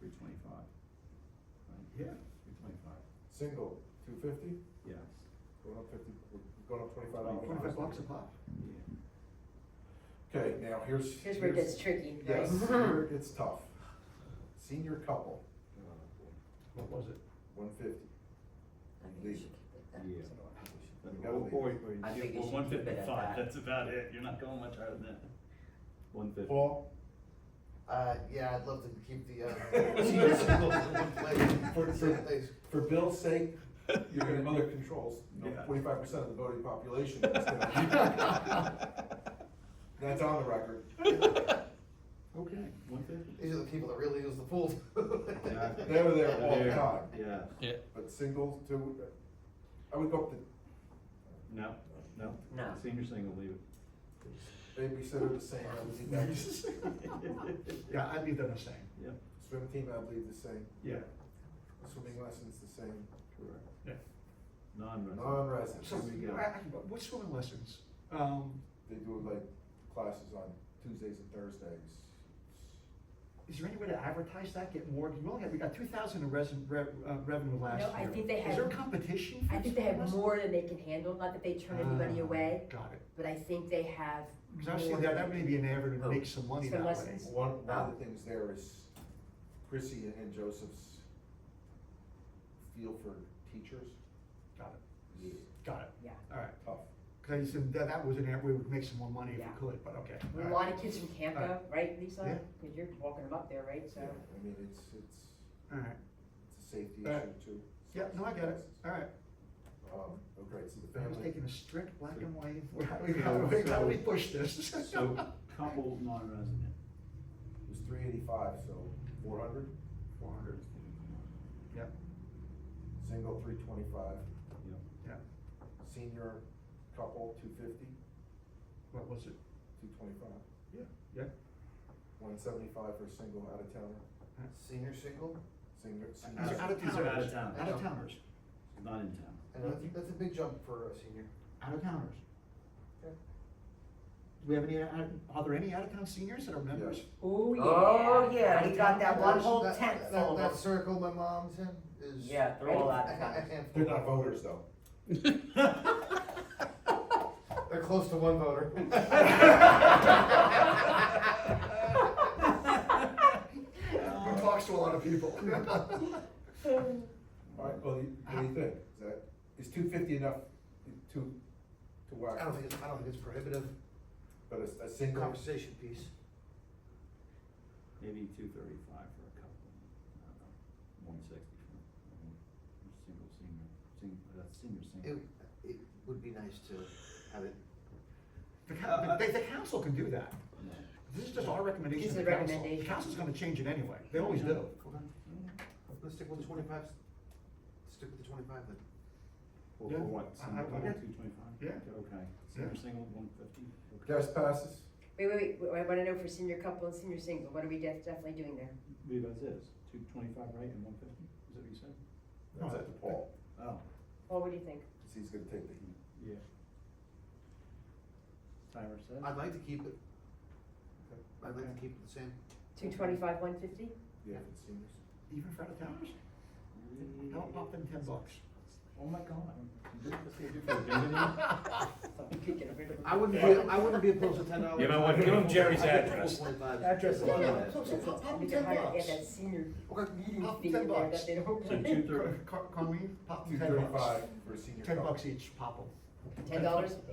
325. Yeah. 325. Single, 250? Yes. Going up 50, going up $25. $25 a pop. Okay, now here's. Here's where it gets tricky, right? Yes, here it gets tough. Senior couple, What was it? 150. I think we should keep it that. Yeah. You gotta leave. I think you Well, should keep it at 155, that. that's about it, you're not going much higher than that. 150. Paul? Yeah, I'd love to keep the, senior singles in one place. For Bill's sake, you're gonna have other controls. You know, Yeah. 45% of the voting population is gonna. That's on the record. Okay, 150. These are the people that really use the pool. They're there all the time. Yeah. Yeah. But singles too, I would go up to No. No. Senior single, leave it. babysitter the same, I would leave that. Yeah, I'd leave them the same. Yep. Swim team, I'd leave the same. Yeah. Swimming lessons, the same. Correct. Yeah. Non-resident. Non-residents. So, There we go. what's swimming lessons? They do like classes on Tuesdays and Thursdays. Is there any way to advertise that, get more? We got 2,000 in revenue last year. No, I think they Is had. there competition? for I think they swimming have lessons? more than they can handle, not that they turn anybody away, Got it. but I think they have. Because I was more thinking that than- may be an avenue to make some money Swim that way. lessons? One of the things there is Chrissy and Joseph's feel for teachers. Got it. Yeah. Got it. Yeah. All right. Tough. Because I said that was an area we would make some more money if Yeah. we could, but okay. We all have a right. lot of kids from Campo, Alright. right, Lisa? Yeah. Cause you're walking them up there, right, so. Yeah, I mean, it's All right. a safety All right. issue too. Yeah, no, I get it. All right. Okay, so the I was family. taking a strict black and white. How do we push this? So, couple non-resident. It was 385, so 400. 400. Yep. Single 325. Yep. Yeah. Senior couple 250. What was it? 225. Yeah. Yeah. 175 for a single out of towner. Senior single? Senior. These are out of These are towners. out of town. Out of towners. Not in town. And that's a big jump for a senior. Out of towners. Okay. Do we have any, are there any out of town seniors that are members? Yes. Oh, yeah. Oh, yeah, we got that one That- whole that- tent that- full That of. circle my mom's in is. Yeah, they're all out of town. They're not voters though. They're close to one voter. Who talks to a lot of people? All right, well, what do you think? Is 250 enough to whack? I don't think it's prohibitive. But a single. Conversation piece. Maybe 235 for a couple. I don't know. 160 for senior single. It would be nice to have it. The council can do that. No. This is just our recommendation This to is the a council. The recommendation. council's gonna change it anyway. They always do. Okay. Let's stick with the 25. Stick with the 25 then. Or Yeah. what? I- Single, okay. 225? Yeah. Okay. Senior Yeah. single, 150? Okay. Guest passes. Wait, I wanna know for senior couple and senior single, what are we definitely doing there? Leave as is, 225, right, and 150, is that what you said? That's up to Paul, Oh, Well, what do you think? 'cause he's gonna take the heat. yeah. Timer says? I'd like to keep it. I'd like to keep it the same. 225, 150? Yeah, for the seniors. Even for out of towners? How about pop in $10? Oh my God. This is what you do for a dignity? You could get rid of them. I wouldn't be opposed to $10. You know what, give him Jerry's address. Address is on that. You can hire, yeah, that senior meeting Pop fee $10. in there that they don't So pay. 230. Colleen, pop them $10. 235 for a senior. $10 each, pop them. $10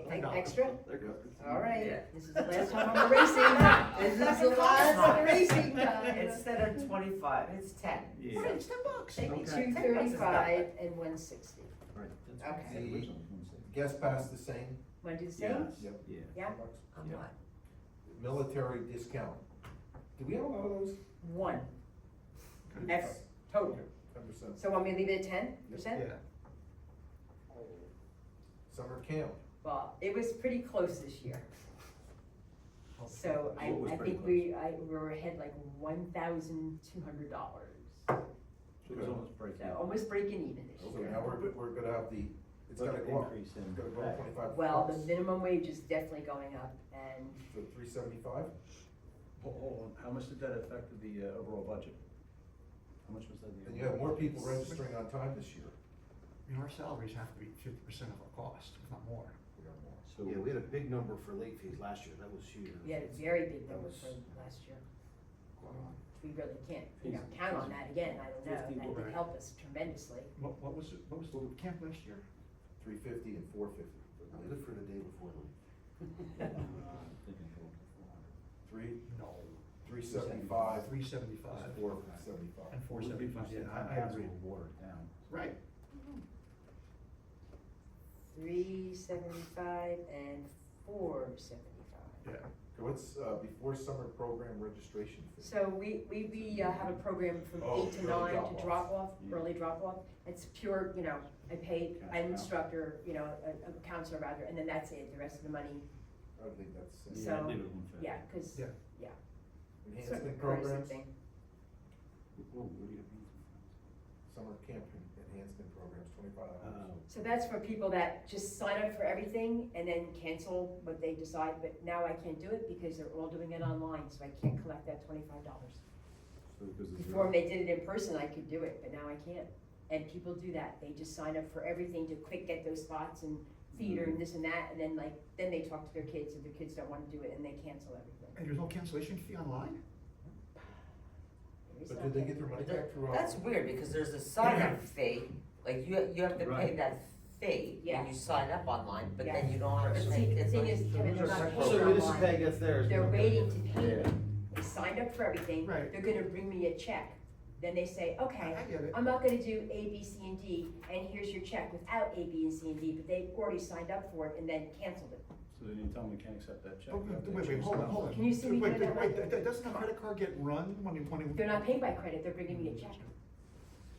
$10. extra? They're good. All right, Yeah. this is the last time I'm erasing. This is the last erasing time. Instead of 25, it's 10. Yeah. Right, it's $10. Take me Okay. 235 and 160. Right. Okay. The original was 160. Guest pass the same. Want to do the same? Yes. Yep. Yeah. Yeah? On Yeah. what? Military discount. Do we have a lot of those? One. Ever, total. 10%. So want me to leave it at 10%? Yeah. Summer camp. Well, it was pretty close this year. So What was I pretty think we were ahead like $1,200. So it was almost breaking. So almost breaking even this So year. now we're gonna have the, it's But gonna an go up. increase in It's gonna go up pay. 25 Well, bucks. the minimum wage is definitely going up and So 375? Hold on, how much did that affect the overall budget? How much was that? And you have more people registering on time this year. Our salaries have to be 50% of our cost, if not more. We are more. So Yeah, we had a big number for late fees last year, that was huge. we had a very big That number was- for last year. Wow. We really can't, count on that again, I don't know, 50 that would right. help us tremendously. What was the camp last year? 350 and 450. I did it for the day before the Thinking go up to 400. Three, No. 375. 375. 475. And 475, yeah, I agree. Watered down. Right. 375 and 475. Yeah. So what's, before summer program registration fee? So we have a program from Oh, 8 to early 9 to drop-off. drop off, Yeah. early drop off. It's pure, I pay an Counselor. instructor, a counselor rather, and then that's it, the rest of the money, I would think that's. So, Yeah, leave it at 150. yeah, cause, Yeah. yeah. Enhancement Courtesy programs, thing. Whoa, what do you mean? summer camp enhancement programs, $25. So that's for people that just sign up for everything and then cancel what they decide, but now I can't do it because they're all doing it online, so I can't collect that $25. So because it's Before, when they did it in person, I could do it, but now I can't. And people do that, they just sign up for everything to quick get those spots and theater and this and that, and then then they talk to their kids, if their kids don't wanna do it, and they cancel everything. And there's no cancellation fee online? There is But no did they get their money cancel. back through? That's weird, because there's a sign-up fee, like you have to pay Right. that fee when Yeah. you sign up online, but Yeah. then you don't have But to see, pay. the it's thing like- is, Kevin, they're not paying So online. municipality gets theirs. They're waiting to pay Yeah. me. They signed up for everything, Right. they're gonna bring me a check. Then they say, okay, I get it. I'm not gonna do A, B, C, and D, and here's your check without A, B, and C, and D, but they've already signed up for it and then canceled it. So then you tell them we can't accept that check. Oh, You have to wait, choose hold on, another. hold on. Can you see me Wait, do that? doesn't the credit card get run when you? They're not paid by credit, they're bringing me a check.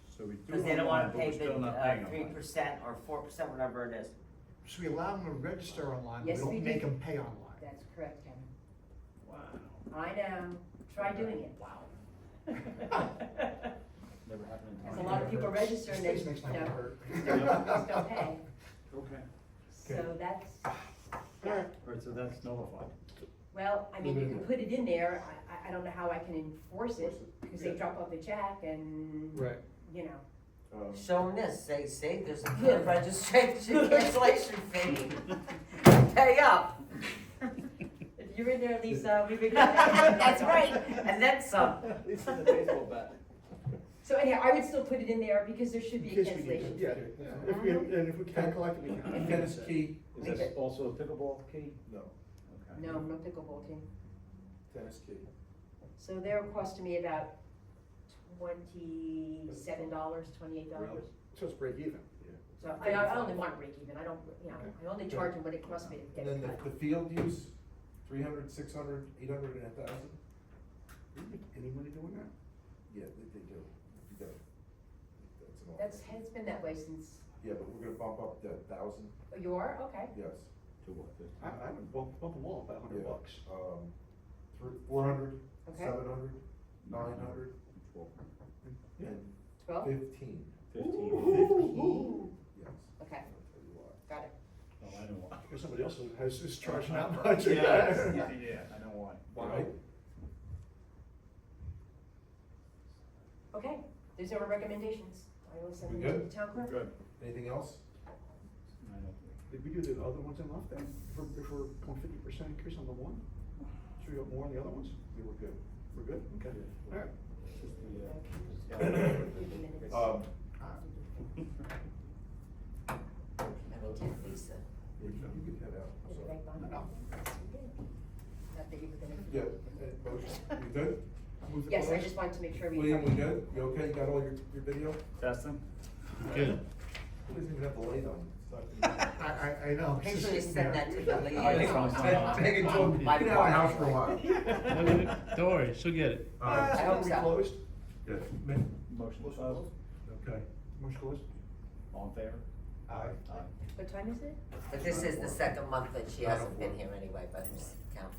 So we do Cause they don't wanna online, but pay we're still not paying the online. 3% or 4%, whatever it is. So we allow them to register online, but Yes, we we don't do. make them pay online. That's correct, Kevin. Wow. I know, try doing it. Wow. Never happened in There's time. a lot of people register and they, This makes my head hurt. don't pay. Okay. So that's, Alright, so that's nullified. well, I mean, you can put it in there, I don't know how I can enforce it, because they drop off the check and, Right. Show them this, say there's a good registration cancellation fee. Pay up. If you're in there, Lisa, we've been. That's right, and then some. It's in the baseball bat. So anyhow, I would still put it in there because there should be a In case we need cancellation. to. Yeah, if we, and if we can't collect it, we can. Tennis key, Is this also a pickleball key? no, Okay. No, no pickleball team. tennis key. So they're costing me about $27, $28. So it's break even. So I only want break even, I don't, I only charge them what it costs me to get And it then cut. the field use, 300, 600, 800, and 1,000? You make any money doing that? Yeah, they do. You gotta, that's an That's, awful. it's been that way since, Yeah, but we're gonna bump up that 1,000, oh, you are, okay. yes. To what, 50? I would bump them all by $100. Yeah. 400, Okay. 700, 900, 12. and 12? 15. 15. Yes. Okay, got it. Oh, I know why. Or somebody else is charging that much. Yes, yeah, I know why. Why? Okay, there's no more recommendations. I will send We them to good? the town clerk. Good. Anything else? I know. Did we do the other ones in left then? If we're going 50% increase on the one? Should we go more on the other ones? We were good. We're good? Okay. All right. I will take Lisa. You can head out. Did it So- make Bonfire? No. Yes, we did. Not that you were gonna. Yeah, motion, you good? Move the Yes, I close. just wanted to make sure we. William, we good? You okay? You got all your video? Testing? Good. He doesn't even have the light on. It's not- I know. Make sure you send that to the lady. I think I'm Take- take it to him. My Get out of the house for a while. Don't worry, she'll get it. I hope We so. closed? Yes. Motion Close. closed. Okay. Motion closed? All in favor? Aye. What time is it? But this is the second month that she hasn't been here anyway, but just count.